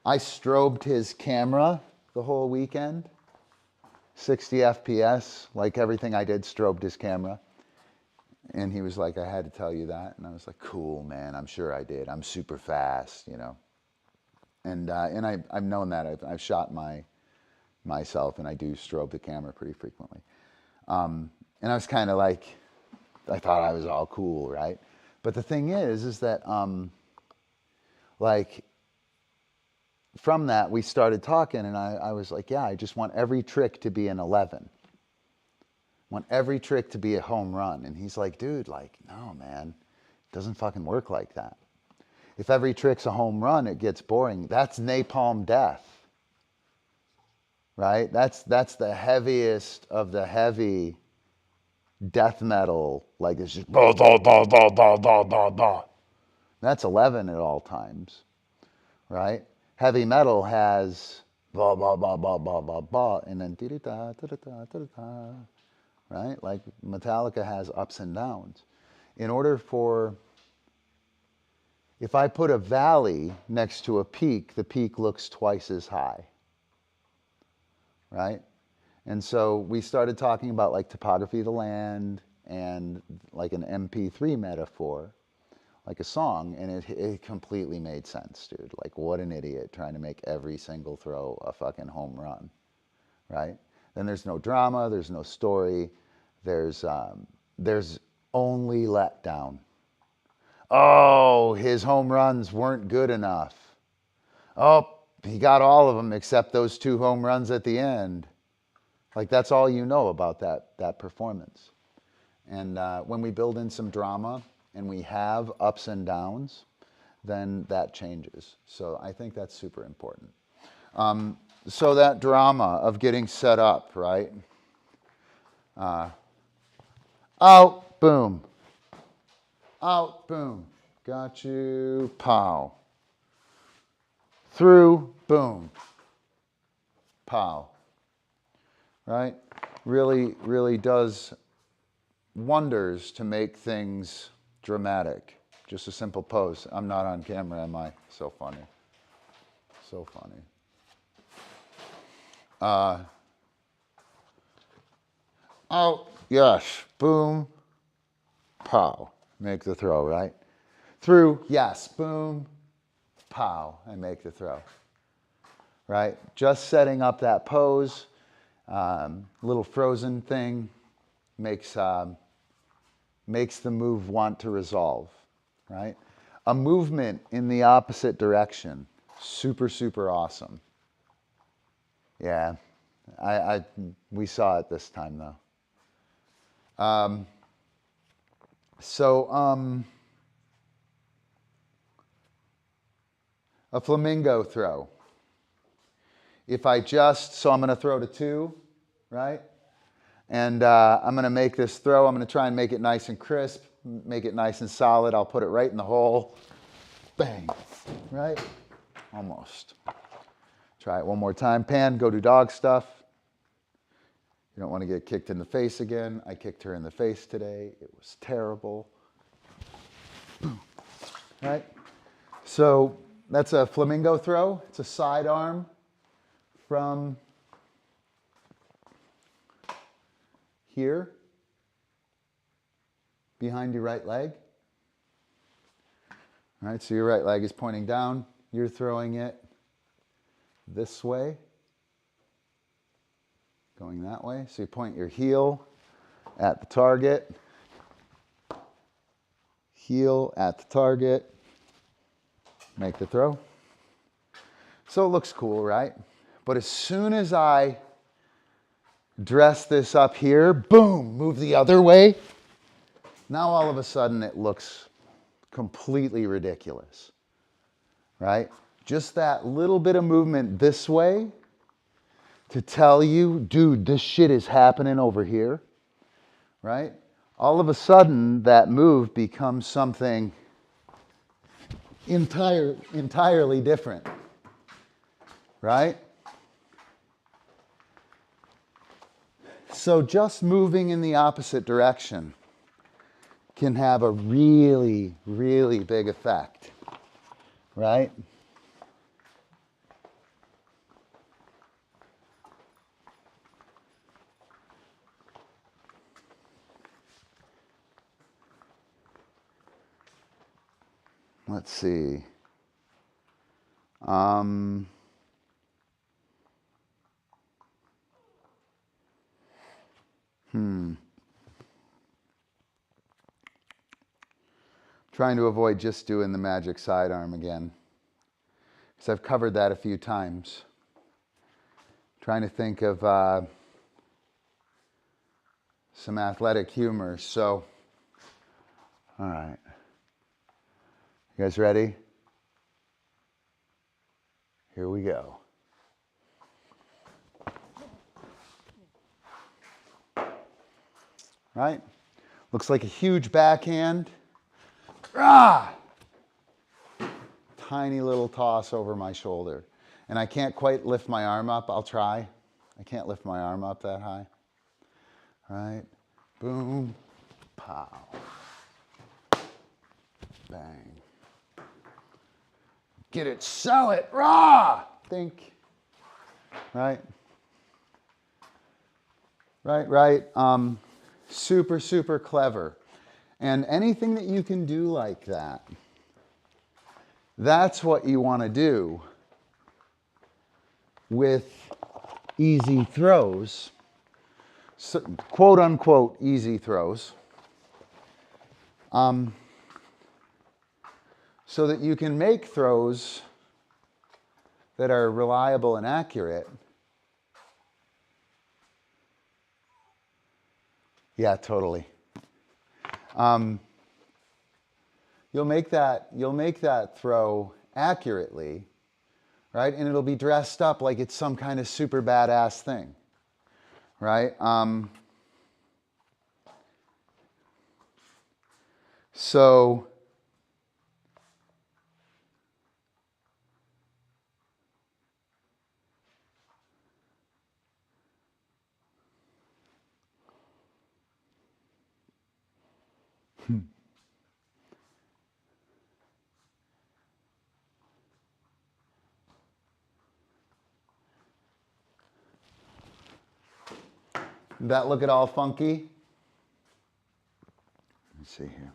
I strobed his camera the whole weekend, 60 FPS, like everything I did strobed his camera. And he was like, I had to tell you that. And I was like, cool, man, I'm sure I did. I'm super fast, you know. And I've known that. I've shot myself, and I do strobe the camera pretty frequently. And I was kind of like, I thought I was all cool, right? But the thing is that, like, from that, we started talking, and I was like, yeah, I just want every trick to be an 11. I want every trick to be a home run. And he's like, dude, like, no, man, it doesn't fucking work like that. If every trick's a home run, it gets boring. That's napalm death, right? That's the heaviest of the heavy death metal. Like, it's just da, da, da, da, da, da, da, da. That's 11 at all times, right? Heavy metal has ba, ba, ba, ba, ba, ba, ba, and then da, da, da, da, da, da, right? Like Metallica has ups and downs. In order for, if I put a valley next to a peak, the peak looks twice as high, right? And so we started talking about like topography of the land and like an MP3 metaphor, like a song, and it completely made sense, dude. Like, what an idiot trying to make every single throw a fucking home run, right? Then there's no drama, there's no story, there's only letdown. Oh, his home runs weren't good enough. Oh, he got all of them except those 2 home runs at the end. Like, that's all you know about that performance. And when we build in some drama and we have ups and downs, then that changes. So I think that's super important. So that drama of getting set up, right? Out, boom. Out, boom. Got you, pow. Through, boom. Pow. Right? Really, really does wonders to make things dramatic. Just a simple pose. I'm not on camera, am I? So funny. So funny. Out, yes, boom, pow. Make the throw, right? Through, yes, boom, pow, and make the throw. Right? Just setting up that pose, little frozen thing, makes the move want to resolve, right? A movement in the opposite direction, super, super awesome. Yeah, we saw it this time though. A flamingo throw. If I so I'm going to throw to 2, right? And I'm going to make this throw. I'm going to try and make it nice and crisp, make it nice and solid. I'll put it right in the hole. Bang, right? Almost. Try it one more time. Pan, go do dog stuff. You don't want to get kicked in the face again. I kicked her in the face today. It was terrible. Boom. Right? So that's a flamingo throw. It's a sidearm from here, behind your right leg. All right, so your right leg is pointing down. You're throwing it this way, going that way. So you point your heel at the target, heel at the target, make the throw. So it looks cool, right? But as soon as I dress this up here, boom, move the other way, now all of a sudden it looks completely ridiculous, right? Just that little bit of movement this way to tell you, dude, this shit is happening over here, right? All of a sudden that move becomes something entirely different, right? So just moving in the opposite direction can have a really, really big effect, right? Let's see. Trying to avoid just doing the magic sidearm again, because I've covered that a few times. Trying to think of some athletic humor. So, all right. You guys ready? Here we go. Right? Looks like a huge backhand. Ah! Tiny little toss over my shoulder. And I can't quite lift my arm up. I'll try. I can't lift my arm up that high. Right? Boom. Pow. Bang. Get it, sell it, rah! Think. Right? Right. Super, super clever. And anything that you can do like that, that's what you want to do with easy throws, so, quote unquote easy throws, so that you can make throws that are reliable and accurate. Yeah, totally. You'll make that throw accurately, right? And it'll be dressed up like it's some kind of super badass thing, right? So that look at all funky? Let's see here.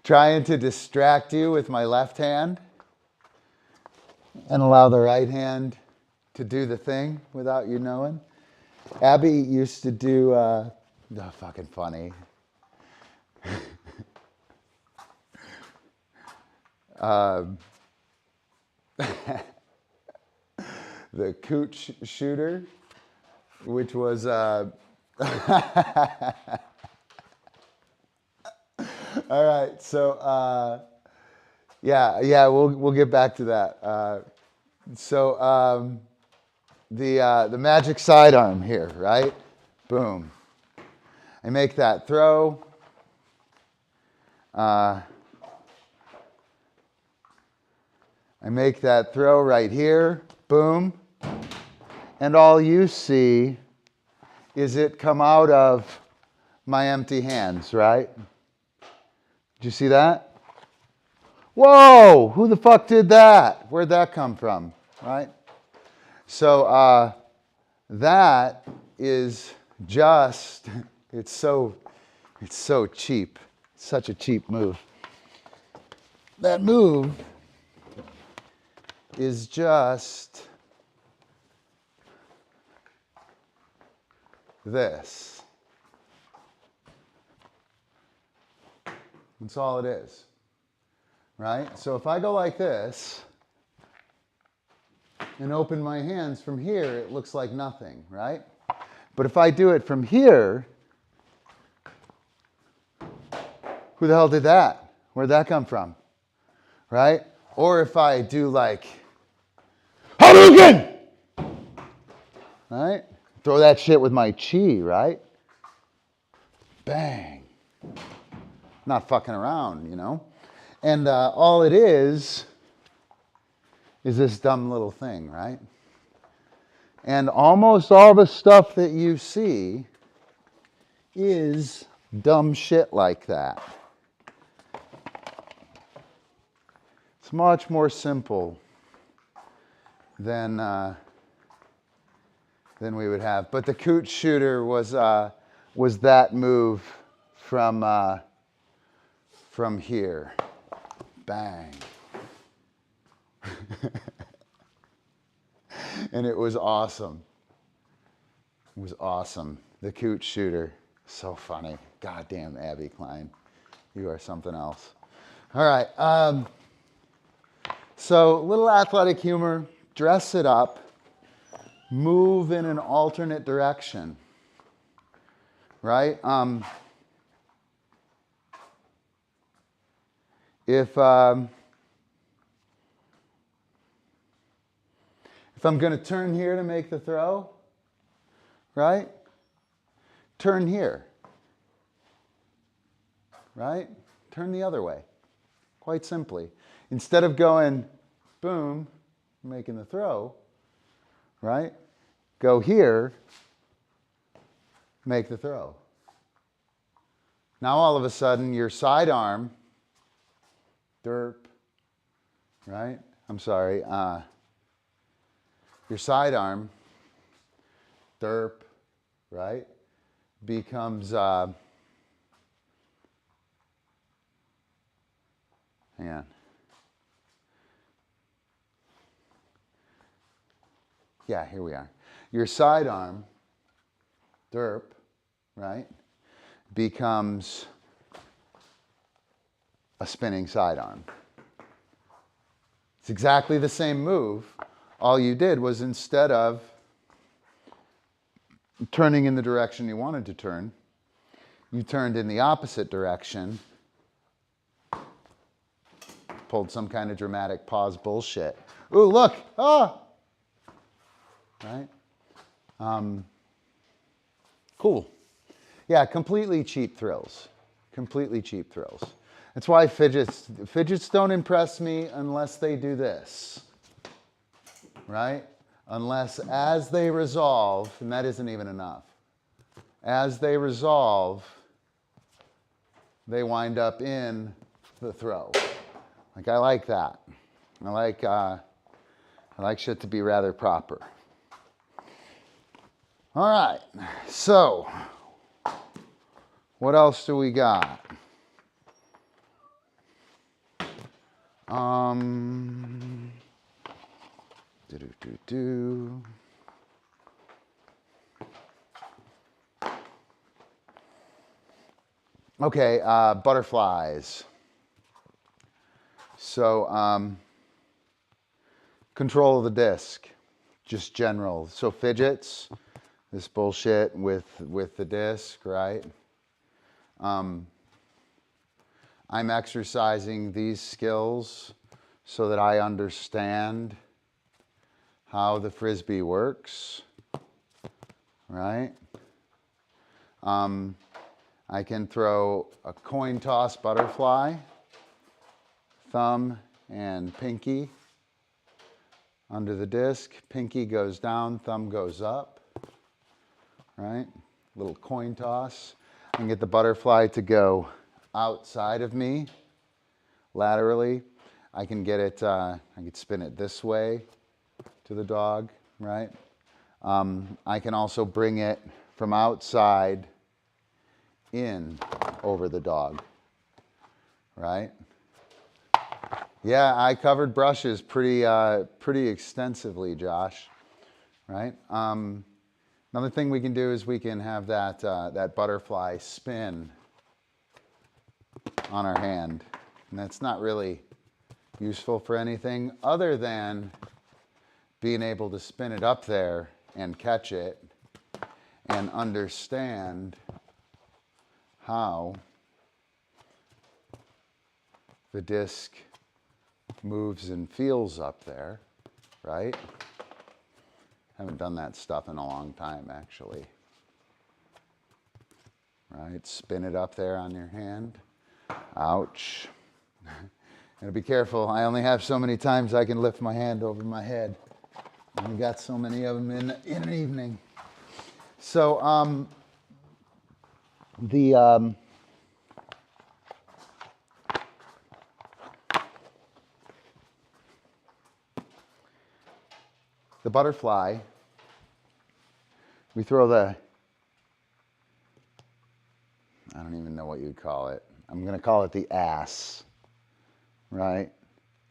Trying to distract you with my left hand and allow the right hand to do the thing without you knowing. Abby used to do, fucking funny. The cooch shooter, which was all right, so yeah, we'll get back to that. The magic sidearm here, right? Boom. I make that throw. I make that throw right here. Boom. And all you see is it come out of my empty hands, right? Did you see that? Whoa, who the fuck did that? Where'd that come from, right? So that is just, it's so cheap. It's such a cheap move. That move is just this. That's all it is, right? So if I go like this and open my hands from here, it looks like nothing, right? But if I do it from here, who the hell did that? Where'd that come from, right? Or if I do like, Hadouken! Right? Throw that shit with my chi, right? Bang. Not fucking around, you know? And all it is this dumb little thing, right? And almost all the stuff that you see is dumb shit like that. It's much more simple than we would have. But the cooch shooter was that move from here. Bang. And it was awesome. It was awesome. The cooch shooter. So funny. Goddamn Abby Klein. You are something else. All right. So little athletic humor. Dress it up. Move in an alternate direction. Right? If I'm going to turn here to make the throw, right? Turn here, right? Turn the other way, quite simply. instead of going, boom, making the throw, right? Go here, make the throw. Now all of a sudden your sidearm, derp, right? I'm sorry, your sidearm, derp, right, becomes, hang on. Yeah, here we are. Your sidearm, derp, right, becomes a spinning sidearm. It's exactly the same move. All you did was, instead of turning in the direction you wanted to turn, you turned in the opposite direction, pulled some kind of dramatic pause bullshit. Ooh, look, ah! Right? Cool. Yeah, completely cheap thrills. Completely cheap thrills. That's why fidgets don't impress me unless they do this. Right? Unless as they resolve, and that isn't even enough, as they resolve, they wind up in the throw. Like, I like that. I like shit to be rather proper. All right, so what else do we got? Okay, butterflies. So, control of the disc, just general. So fidgets, this bullshit with the disc, right? I'm exercising these skills so that I understand how the Frisbee works, right? I can throw a coin toss butterfly, thumb and pinky under the disc. Pinky goes down, thumb goes up, right? Little coin toss. I can get the butterfly to go outside of me, laterally. I can get it, I can spin it this way to the dog, right? I can also bring it from outside in over the dog, right? Yeah, I covered brushes pretty extensively, Josh, right? Another thing we can do is we can have that butterfly spin on our hand. And that's not really useful for anything other than being able to spin it up there and catch it and understand how the disc moves and feels up there, right? Haven't done that stuff in a long time, actually. Right, spin it up there on your hand. Ouch. Gotta be careful. I only have so many times I can lift my hand over my head. And we got so many of them in an evening. So, the butterfly, we throw I don't even know what you'd call it. I'm going to call it the ass, right?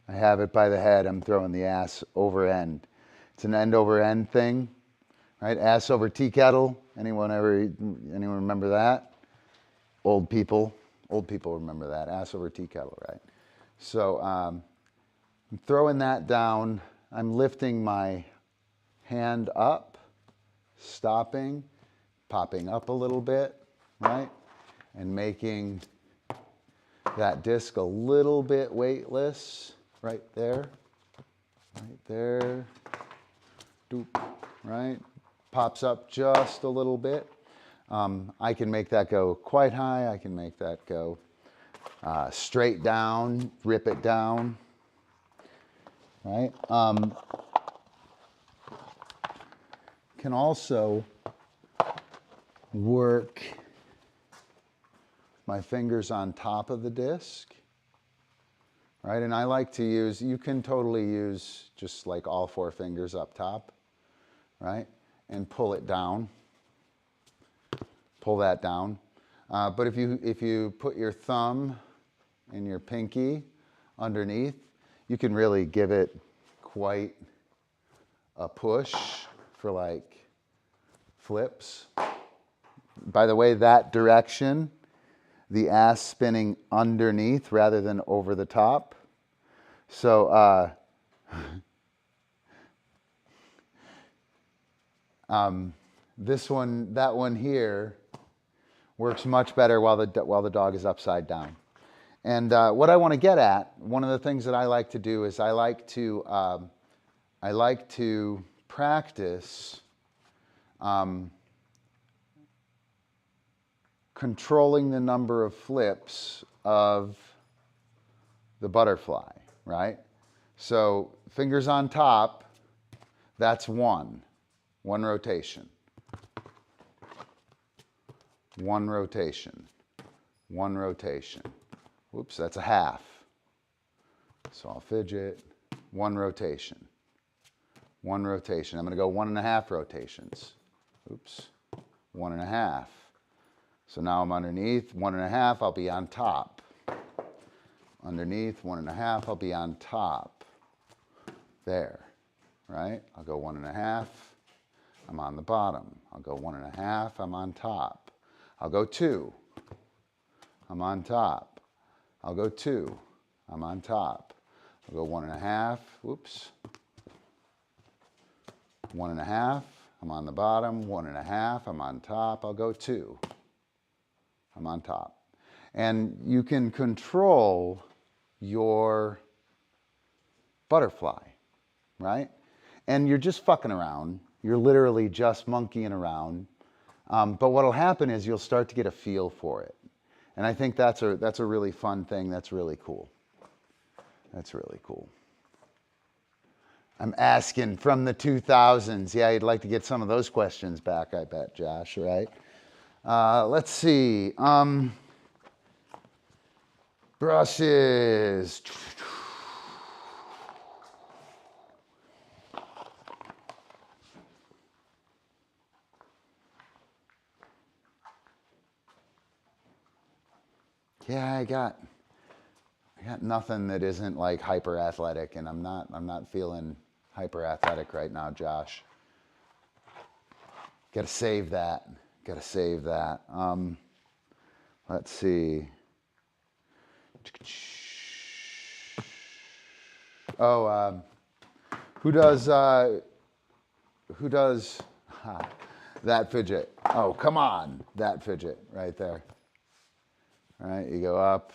I have it by the head. I'm throwing the ass over end. It's an end over end thing, right? Ass over tea kettle. Anyone remember that? Old people remember that. Ass over tea kettle, right? So I'm throwing that down. I'm lifting my hand up, stopping, popping up a little bit, right? And making that disc a little bit weightless, right there, doop, right? Pops up just a little bit. I can make that go quite high. I can make that go straight down, rip it down, right? Can also work my fingers on top of the disc, right? And I like to use, you can totally use just like all 4 fingers up top, right? And pull it down, pull that down. But if you put your thumb and your pinky underneath, you can really give it quite a push for like flips. By the way, that direction, the ass spinning underneath rather than over the top. So this one, that one here works much better while the dog is upside down. And what I want to get at, one of the things that I like to do is I like to practice controlling the number of flips of the butterfly, right? So fingers on top, that's one rotation. One rotation. One rotation. Whoops, that's a half. So I'll fidget. One rotation. One rotation. I'm going to go 1.5 rotations. Oops. 1.5. So now I'm underneath. 1.5, I'll be on top. Underneath, 1.5, I'll be on top. There. Right? I'll go 1.5. I'm on the bottom. I'll go 1.5. I'm on top. I'll go 2. I'm on top. I'll go 2. I'm on top. I'll go 1.5. Whoops. 1.5. I'm on the bottom. 1.5. I'm on top. I'll go 2. I'm on top. And you can control your butterfly, right? And you're just fucking around. You're literally just monkeying around. But what'll happen is you'll start to get a feel for it. And I think that's a really fun thing. That's really cool. That's really cool. I'm asking from the 2000s. Yeah, you'd like to get some of those questions back, I bet, Josh, right? Let's see. Brushes. Yeah, I got nothing that isn't like hyper athletic, and I'm not feeling hyper athletic right now, Josh. Got to save that. Got to save that. Let's see. Oh, who does that fidget? Oh, come on, that fidget right there. All right, you go up,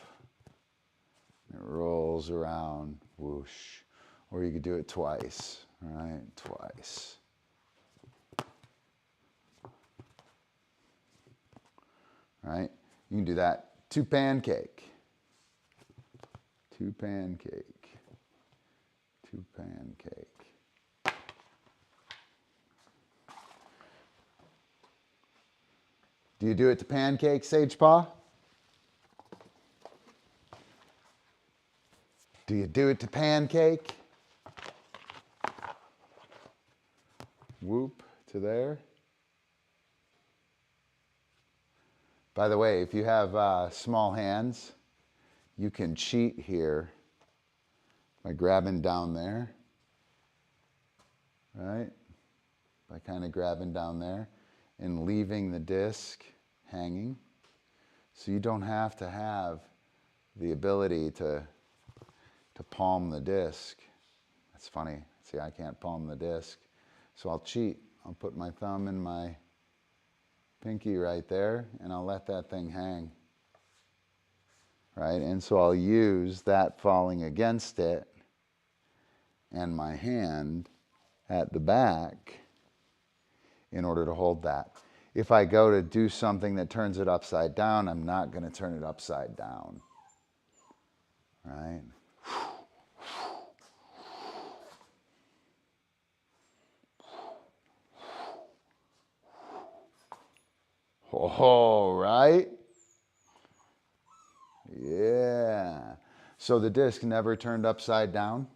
it rolls around, whoosh. Or you could do it twice, right? Twice. Right? You can do that. 2 pancake. 2 pancake. 2 pancake. Do you do it to pancake, Sage Paw? Do you do it to pancake? Whoop to there. By the way, if you have small hands, you can cheat here by grabbing down there, right? By kind of grabbing down there and leaving the disc hanging. So you don't have to have the ability to palm the disc. That's funny. See, I can't palm the disc. So I'll cheat. I'll put my thumb and my pinky right there, and I'll let that thing hang. Right? And so I'll use that falling against it and my hand at the back in order to hold that. If I go to do something that turns it upside down, I'm not going to turn it upside down. Right? Oh, right? Yeah. So the disc never turned upside down.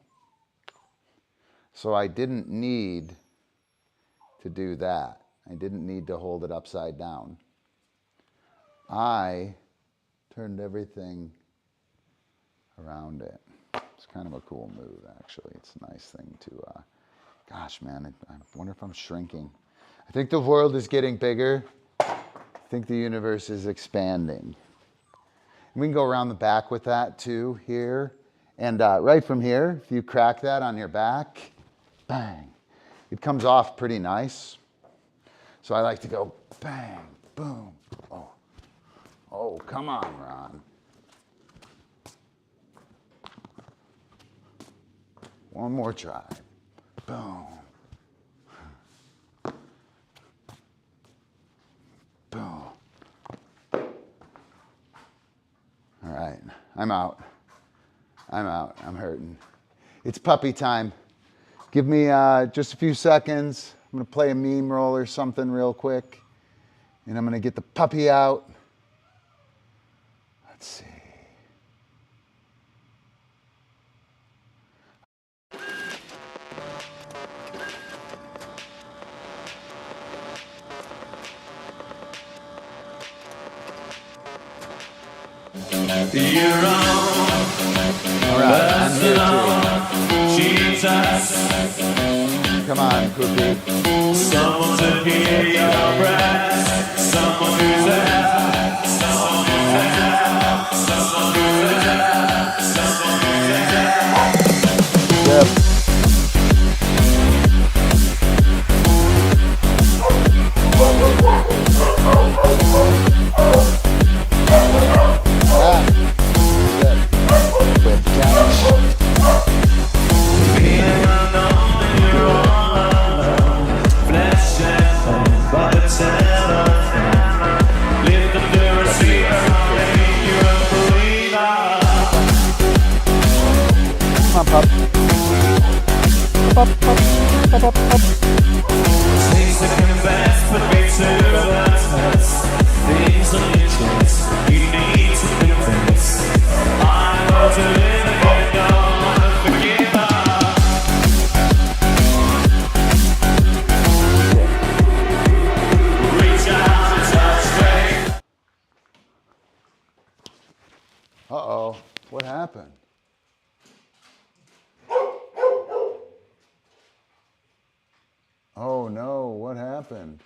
So I didn't need to do that. I didn't need to hold it upside down. I turned everything around it. It's kind of a cool move, actually. It's a nice thing to, gosh, man, I wonder if I'm shrinking. I think the world is getting bigger. I think the universe is expanding. We can go around the back with that too, here. And right from here, if you crack that on your back, bang, it comes off pretty nice. So I like to go bang, boom. Oh, come on, Ron. One more try. Boom. Boom. All right, I'm out. I'm hurting. It's puppy time. Give me just a few seconds. I'm gonna play a meme roll or something real quick. And I'm gonna get the puppy out. Let's see. All right, I'm here too. Come on, Cookie. Someone to hear your breath. Someone who's there. Someone who's there. Someone who's there. Someone who's there. Yep. Come on, pup. Pup, pup, pup, pup, pup, pup. Things are coming back, but we too late. Things on your chance, you need to confess. I want to live again, don't wanna forgive her. Reach out and touch faith. Uh-oh, what happened? Oh no, what happened?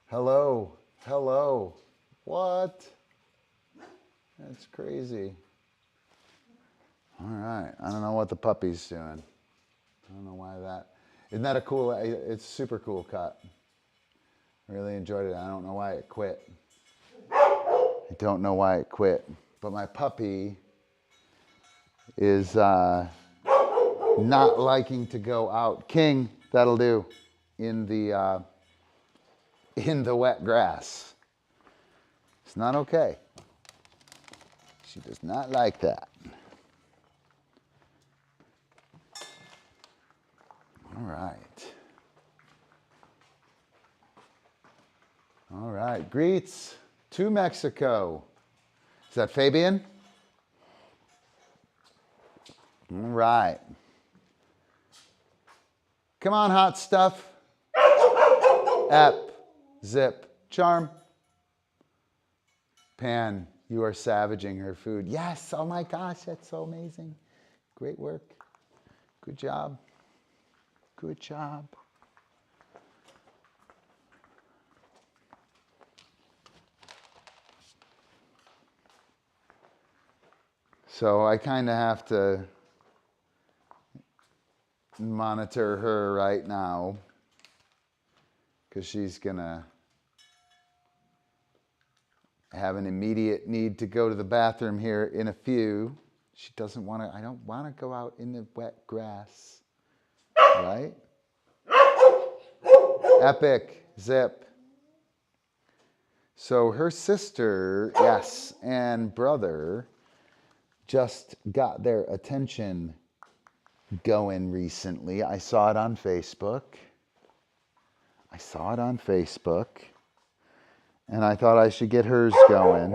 Hello, hello, what? That's crazy. All right, I don't know what the puppy's doing. I don't know why that. Isn't that a cool, it's a super cool cut. I really enjoyed it. I don't know why it quit. I don't know why it quit. But my puppy is not liking to go out. King, that'll do, in the wet grass. It's not okay. She does not like that. All right. All right, greets to Mexico. Is that Fabian? All right. Come on, hot stuff. Ep, zip, charm. Pan, you are savaging her food. Yes, oh my gosh, that's so amazing. Great work. Good job. Good job. So I kind of have to monitor her right now because she's gonna have an immediate need to go to the bathroom here in a few. She doesn't want to, I don't want to go out in the wet grass, right? Epic, zip. So her sister, yes, and brother just got their attention going recently. I saw it on Facebook. And I thought I should get hers going.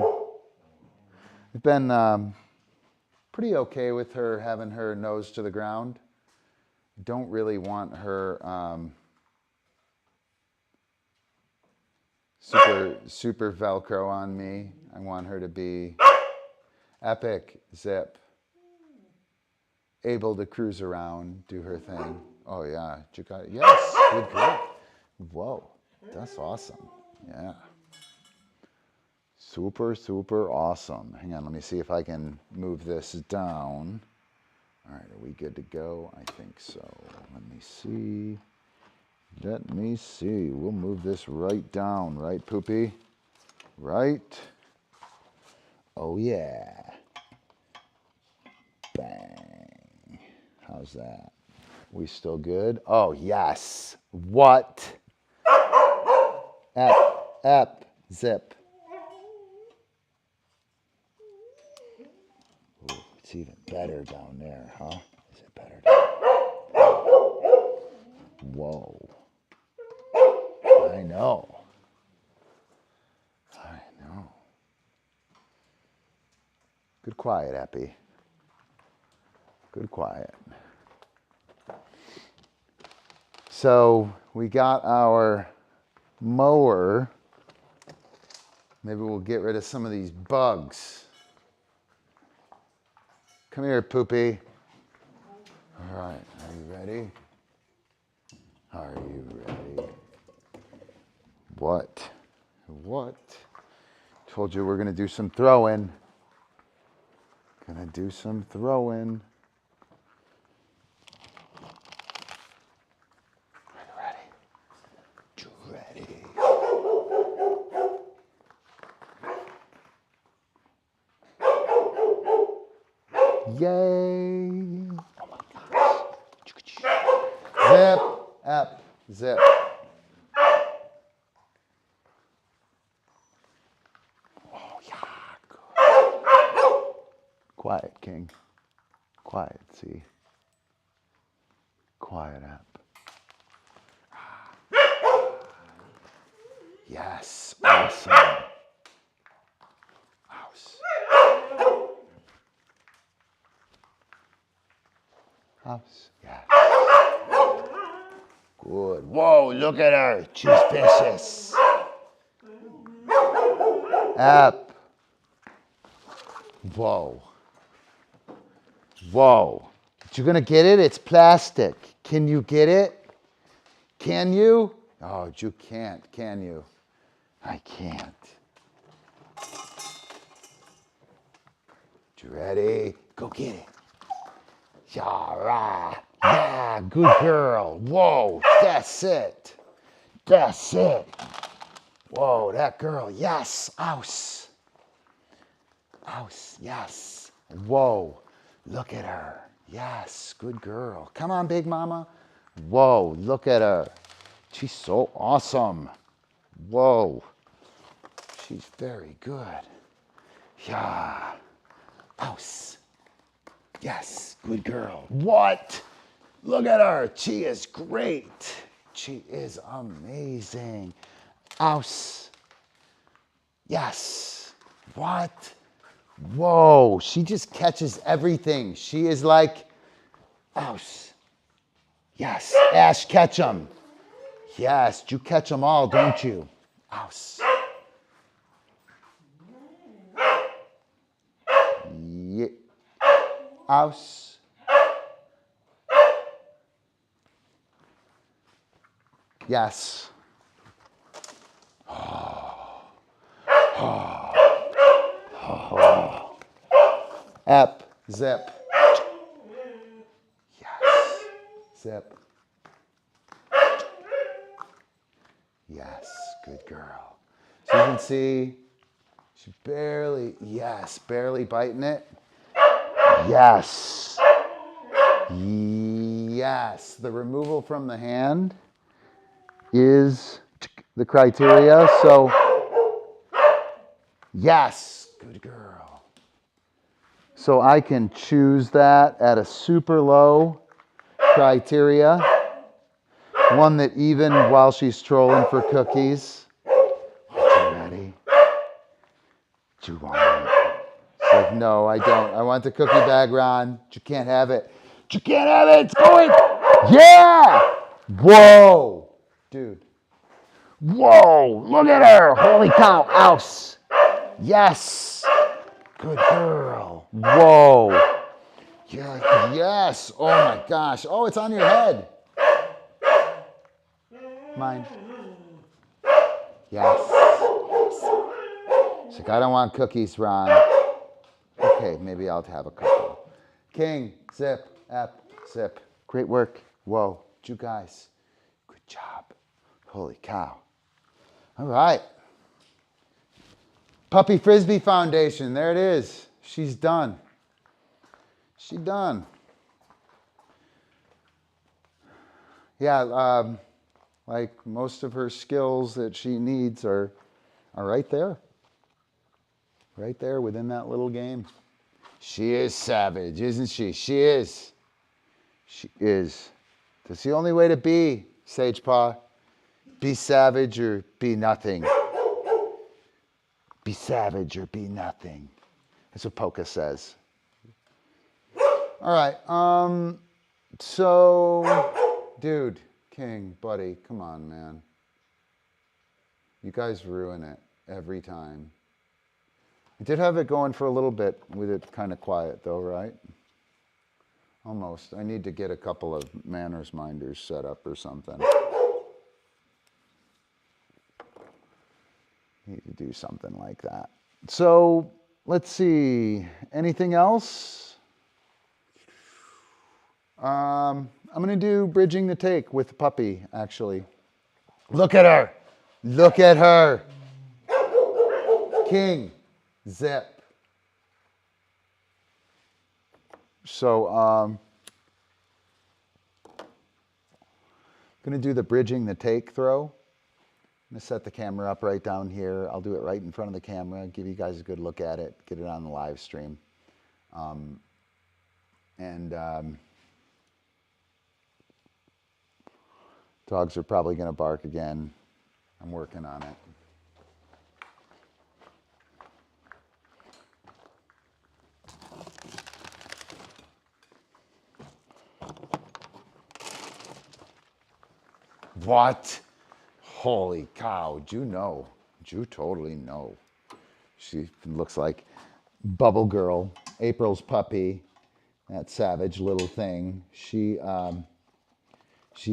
I've been pretty okay with her having her nose to the ground. Don't really want her super Velcro on me. I want her to be epic, zip, able to cruise around, do her thing. Oh yeah, you got it. Yes, good girl. Whoa, that's awesome. Yeah. Super, super awesome. Hang on, let me see if I can move this down. All right, are we good to go? I think so. Let me see. Let me see. We'll move this right down, right, Poopy? Right? Oh, yeah. Bang. How's that? We still good? Oh, yes. What? Up, zip. Ooh, it's even better down there, huh? Is it better down there? Whoa. I know. Good quiet, Epi. Good quiet. So we got our mower. Maybe we'll get rid of some of these bugs. Come here, Poopy. All right, are you ready? Are you ready? What? Told you we're gonna do some throwing. Gonna do some throwing. Are you ready? Yay! Oh my gosh. Zip, up, zip. Oh yeah, good. Quiet, King. Quiet, see? Quiet up. Yes, awesome. House. House, yeah. Good. Whoa, look at her. She's vicious. Up. Whoa. Whoa. You're going to get it? It's plastic. Can you get it? Can you? Oh, you can't, can you? I can't. You ready? Go get it. Yeah, yeah, good girl. Whoa, that's it. That's it. Whoa, that girl. Yes, ouse. Ouse, yes. Whoa, look at her. Yes, good girl. Come on, big mama. Whoa, look at her. She's so awesome. Whoa, she's very good. Yeah, ouse. Yes, good girl. What? Look at her. She is great. She is amazing. Ouse. Yes. What? Whoa, she just catches everything. She is like, ouse. Yes, Ash, catch them. Yes, you catch them all, don't you? Ouse. Yeah. Ouse. Yes. Oh. Oh. Oh. Up, zip. Yes. Zip. Yes, good girl. So you can see she barely, yes, barely biting it. Yes. Yes. The removal from the hand is the criteria. So, yes, good girl. So I can choose that at a super low criteria. One that even while she's trolling for cookies. Are you ready? Do you want it? She's like, no, I don't. I want the cookie bag, Ron. But you can't have it. But you can't have it. It's going. Yeah. Whoa. Dude. Whoa. Look at her. Holy cow. Ouse. Yes. Good girl. Whoa. Yeah. Yes. Oh my gosh. Oh, it's on your head. Mine. Yes. She's like, I don't want cookies, Ron. Okay, maybe I'll have a couple. King, zip, ep, zip. Great work. Whoa, you guys. Good job. Holy cow. All right. Puppy Frisbee Foundation. There it is. She's done. She's done. Yeah, like most of her skills that she needs are right there. Right there within that little game. She is savage, isn't she? She is. She is. That's the only way to be, Sage Paw. Be savage or be nothing. Be savage or be nothing. That's what Polka says. All right. So, dude, King, buddy, come on, man. You guys ruin it every time. I did have it going for a little bit with it kind of quiet though, right? Almost. I need to get a couple of manners minders set up or something. Need to do something like that. So, let's see. Anything else? I'm going to do bridging the take with the puppy, actually. Look at her. Look at her. King. Zip. So, I'm going to do the bridging the take throw. I'm going to set the camera up right down here. I'll do it right in front of the camera, give you guys a good look at it, get it on the live stream. Dogs are probably going to bark again. I'm working on it. What? Holy cow, do you know? Do you totally know? She looks like Bubble Girl, April's puppy, that savage little thing. She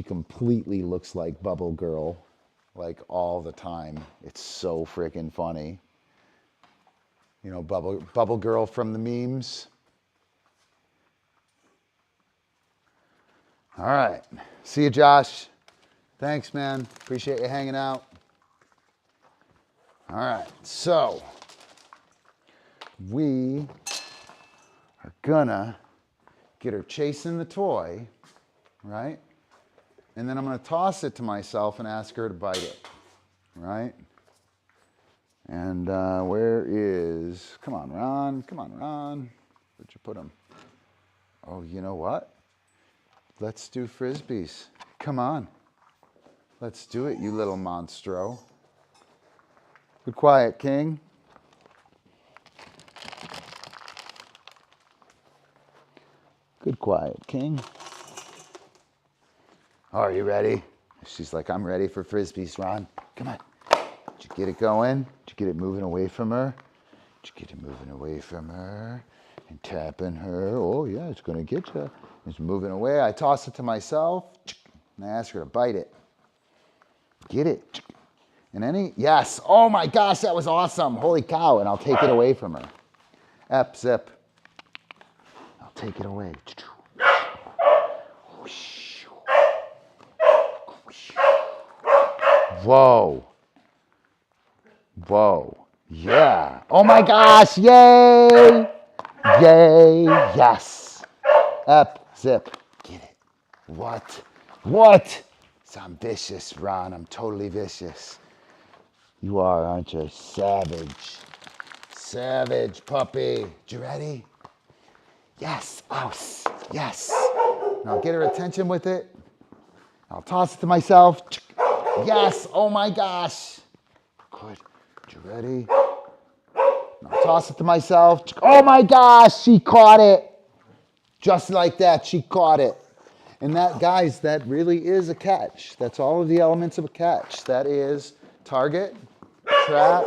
completely looks like Bubble Girl, like all the time. It's so freaking funny. You know, Bubble Girl from the memes. All right, see you, Josh. Thanks, man. Appreciate you hanging out. All right, so we are gonna get her chasing the toy, right? And then I'm gonna toss it to myself and ask her to bite it, right? And where is, come on, Ron. Come on, Ron. Where'd you put him? Oh, you know what? Let's do Frisbees. Come on. Let's do it, you little monstro. Good quiet, King. Good quiet, King. Oh, are you ready? She's like, I'm ready for Frisbees, Ron. Come on. Did you get it going? Did you get it moving away from her? Did you get it moving away from her? And tapping her. Oh, yeah, it's going to get you. It's moving away. I toss it to myself. And I ask her to bite it. Get it. And any, yes. Oh my gosh, that was awesome. Holy cow. And I'll take it away from her. Ep, zip. I'll take it away. Whoa. Whoa. Yeah. Oh my gosh. Yay. Yay. Yes. Ep, zip. Get it. What? What? So I'm vicious, Ron. I'm totally vicious. You are, aren't you? Savage. Savage puppy. You ready? Yes. Oh, yes. Now get her attention with it. I'll toss it to myself. Yes. Oh my gosh. Good. You ready? I'll toss it to myself. Oh my gosh, she caught it. Just like that, she caught it. And that, guys, that really is a catch. That's all of the elements of a catch. That is target, trap,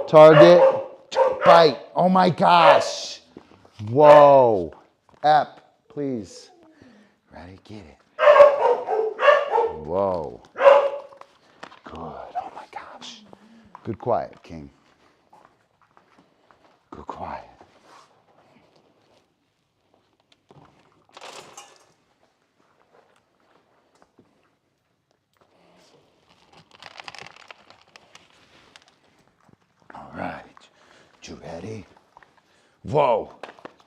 target, bite. Oh my gosh. Whoa. Ep, please. Ready? Get it. Whoa. Good. Oh my gosh. Good quiet, King. Good quiet. All right. You ready? Whoa.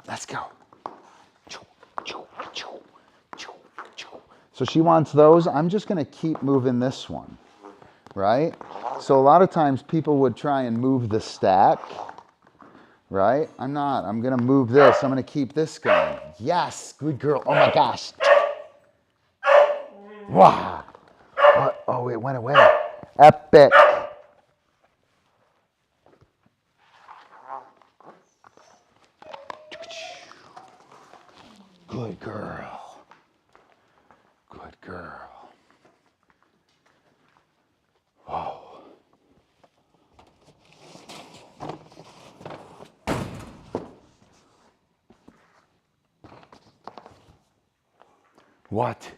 Let's go. So she wants those. I'm just going to keep moving this one, right? So a lot of times people would try and move the stack, right? I'm not. I'm going to move this. I'm going to keep this going. Yes. Good girl. Oh, my gosh. Wow. What? Oh, it went away. Epic. Good girl. Good girl. Whoa. What?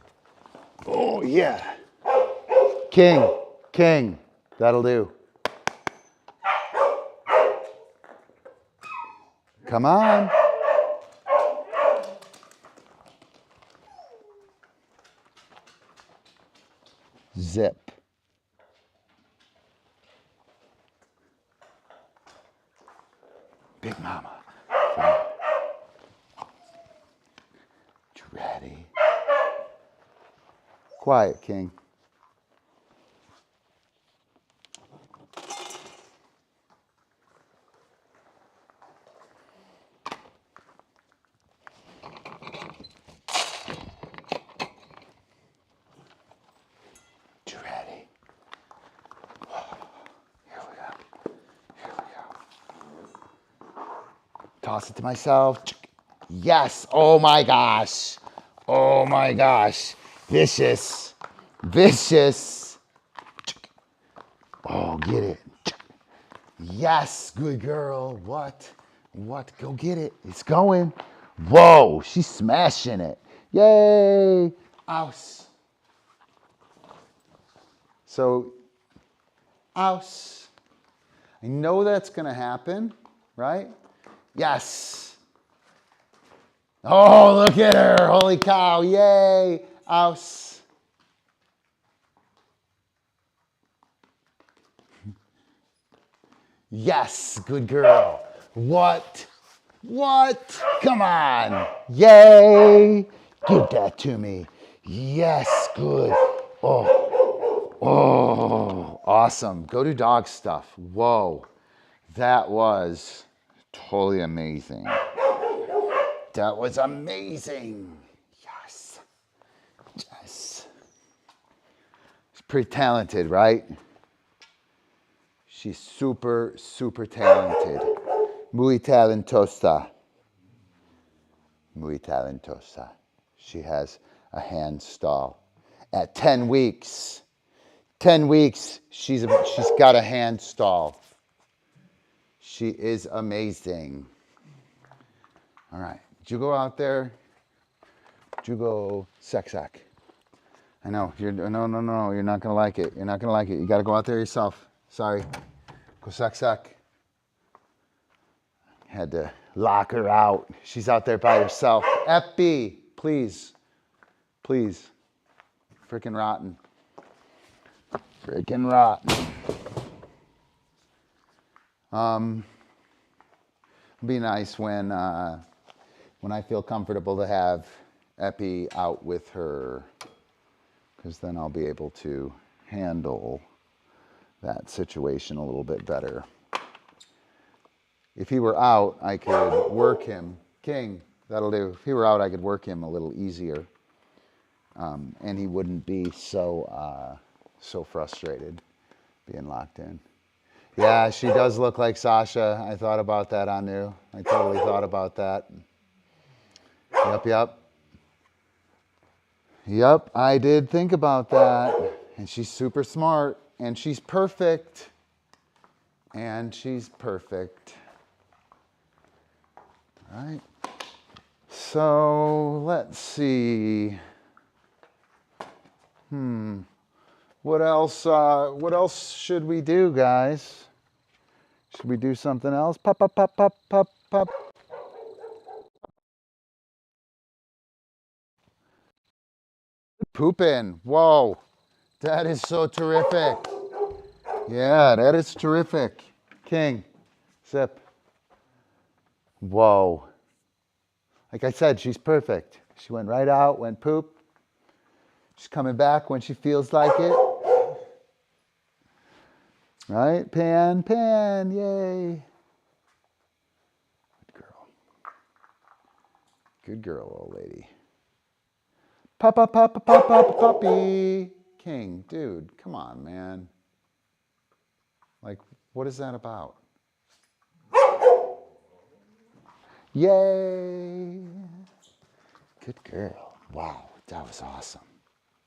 Oh, yeah. King. King. That'll do. Come on. Zip. Big Mama. You ready? Quiet, King. You ready? Here we go. Here we go. Toss it to myself. Yes. Oh my gosh. Oh my gosh. Vicious. Vicious. Oh, get it. Yes. Good girl. What? What? Go get it. It's going. Whoa. She's smashing it. Yay. Ouse. So, ouse. I know that's going to happen, right? Yes. Oh, look at her. Holy cow. Yay. Ouse. Yes. Good girl. What? What? Come on. Yay. Give that to me. Yes. Good. Oh. Oh, awesome. Go do dog stuff. Whoa. That was totally amazing. That was amazing. Yes. Yes. She's pretty talented, right? She's super, super talented. Muy talentosa. Muy talentosa. She has a hand stall. At 10 weeks. 10 weeks, she's got a hand stall. She is amazing. All right, did you go out there? Did you go sack? I know, no, you're not gonna like it. You're not gonna like it. You gotta go out there yourself. Sorry, go sack. Had to lock her out. She's out there by herself. FB, please. Freaking rotten. Freaking rotten. It'd be nice when I feel comfortable to have Epi out with her, because then I'll be able to handle that situation a little bit better. If he were out, I could work him. King, that'll do. If he were out, I could work him a little easier, and he wouldn't be so frustrated being locked in. Yeah, she does look like Sasha. I thought about that, Anu. I totally thought about that. Yep. Yep, I did think about that. And she's super smart. And she's perfect. And she's perfect. All right. So, let's see. What else should we do, guys? Should we do something else? Pop, pop, pop, pop, pop, pop. Pooping. Whoa. That is so terrific. Yeah, that is terrific. King. Zip. Whoa. Like I said, she's perfect. She went right out, went poop. She's coming back when she feels like it. Right? Pan, pan, yay. Good girl. Good girl, old lady. Papa, papa, papa, papa, puppy. King, dude, come on, man. Like, what is that about? Yay. Good girl. Wow, that was awesome.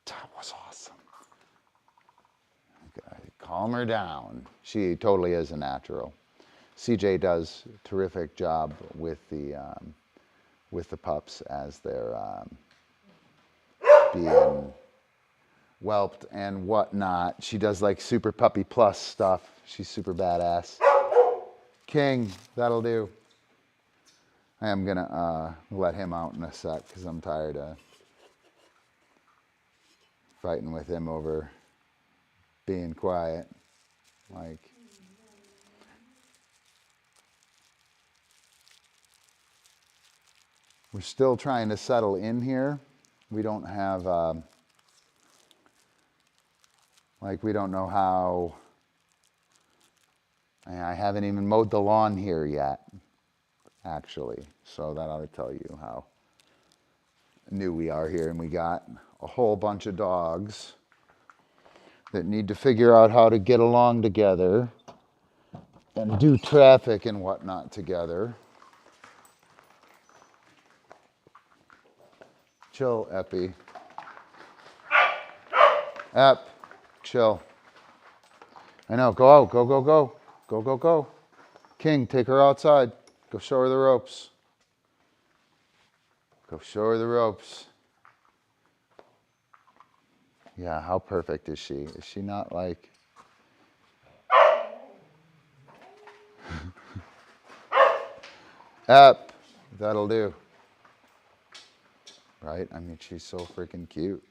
That was awesome. Okay, calm her down. She totally is a natural. CJ does a terrific job with the pups as they're being whelped and whatnot. She does like super puppy plus stuff. She's super badass. King, that'll do. I am gonna let him out in a sec because I'm tired of fighting with him over being quiet. Like, we're still trying to settle in here. We don't have, we don't know how, I haven't even mowed the lawn here yet, actually. So that ought to tell you how new we are here. And we got a whole bunch of dogs that need to figure out how to get along together and do traffic and whatnot together. Chill, Epi. Ep, chill. I know, go out, go, go, go. Go, go, go. King, take her outside. Go show her the ropes. Go show her the ropes. Yeah, how perfect is she? Is she not like... Ep, that'll do. Right? I mean, she's so freaking cute.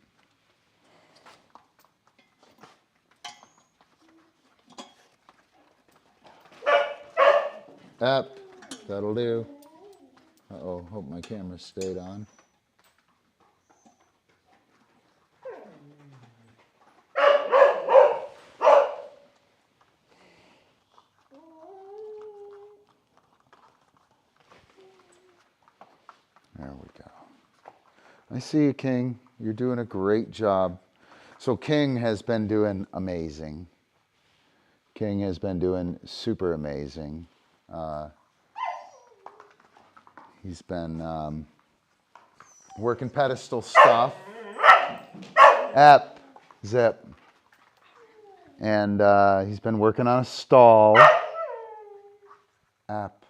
Ep, that'll do. Uh-oh, hope my camera stayed on. There we go. I see you, King. You're doing a great job. So King has been doing amazing. King has been doing super amazing. He's been working pedestal stuff. App, zip. And he's been working on a stall. App.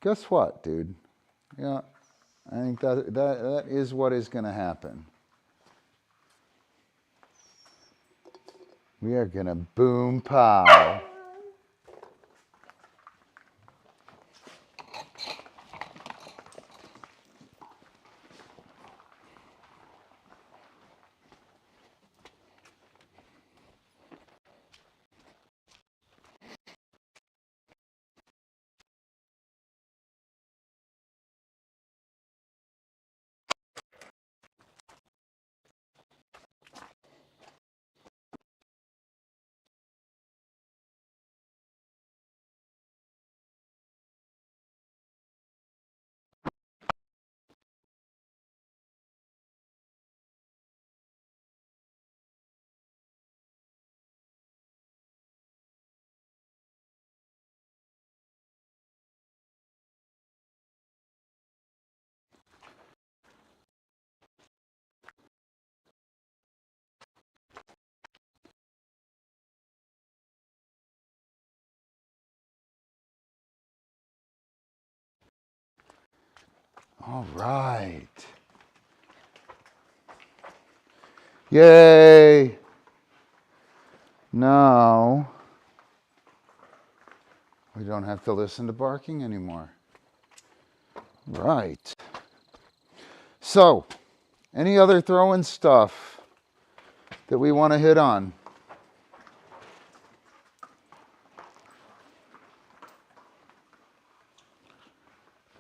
Guess what, dude? Yeah, I think that is what is going to happen. We are going to boom pow. All right. Yay. Now, we don't have to listen to barking anymore. Right. So, any other throwing stuff that we want to hit on?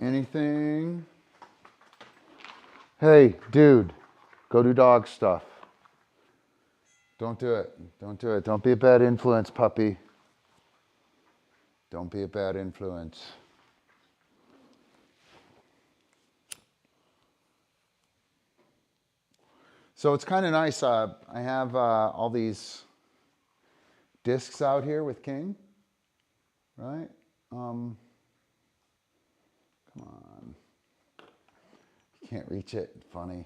Anything? Hey, dude, go do dog stuff. Don't do it. Don't do it. Don't be a bad influence, puppy. Don't be a bad influence. So it's kind of nice. I have all these discs out here with King, right? Come on. You can't reach it. Funny.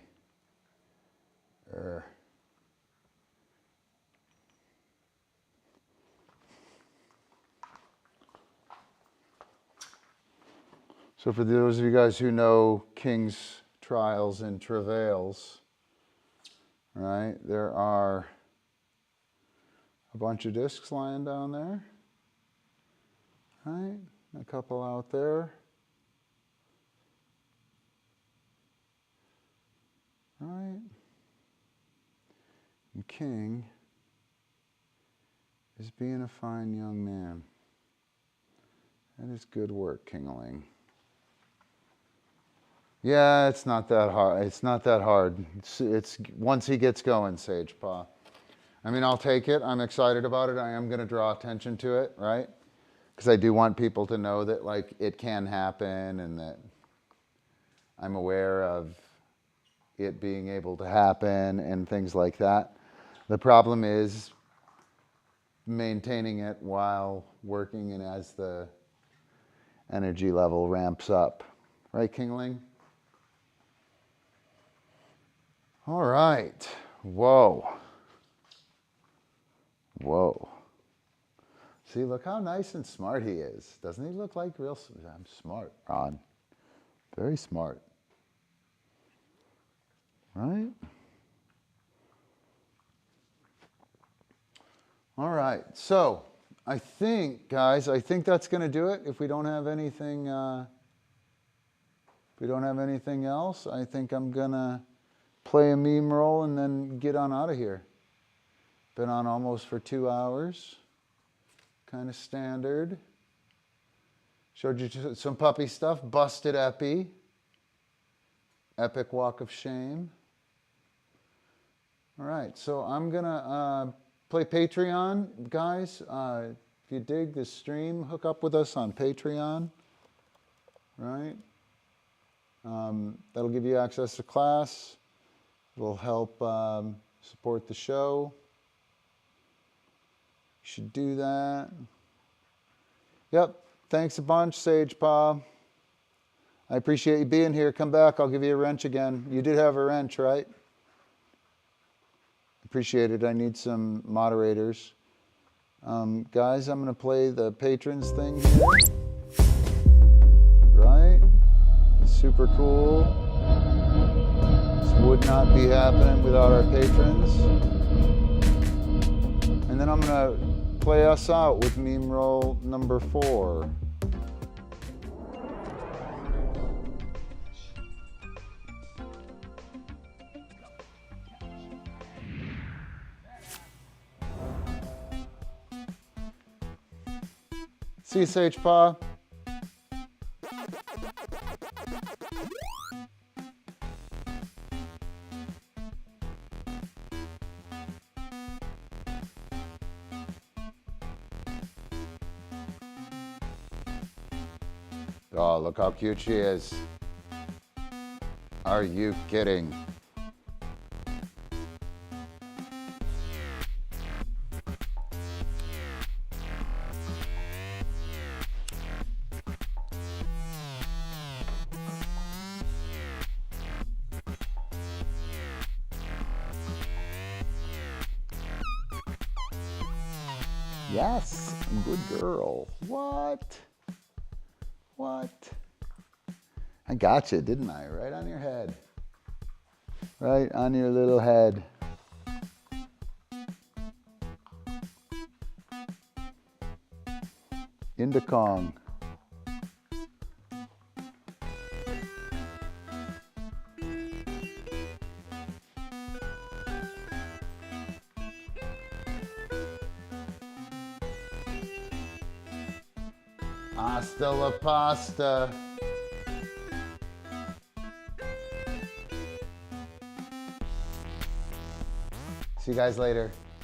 So for those of you guys who know King's trials and travails, right, there are a bunch of discs lying down there, right? A couple out there, right? And King is being a fine young man. That is good work, Kingling. Yeah, it's not that hard. It's not that hard. It's once he gets going, Sage Paw. I mean, I'll take it. I'm excited about it. I am going to draw attention to it, right? Because I do want people to know that, like, it can happen and that I'm aware of it being able to happen and things like that. The problem is maintaining it while working and as the energy level ramps up. Right, Kingling? All right. Whoa. Whoa. See, look how nice and smart he is. Doesn't he look like real? I'm smart, Ron. Very smart. Right? All right. So, I think, guys, that's going to do it. If we don't have anything, else, I think I'm going to play a meme roll and then get on out of here. Been on almost for 2 hours. Kind of standard. Showed you some puppy stuff. Busted Epi. Epic walk of shame. All right, so I'm going to play Patreon, guys. If you dig this stream, hook up with us on Patreon. Right? That'll give you access to class. It'll help support the show. You should do that. Yep. Thanks a bunch, Sage Paw. I appreciate you being here. Come back. I'll give you a wrench again. You did have a wrench, right? Appreciate it. I need some moderators. Guys, I'm going to play the patrons thing here. Right? Super cool. This would not be happening without our patrons. And then I'm going to play us out with meme roll number 4. See you, Sage Paw. Oh, look how cute she is. Are you kidding? Yes, good girl. What? I got you, didn't I? Right on your head. Right on your little head. Into Kong. Hasta la pasta. See you guys later.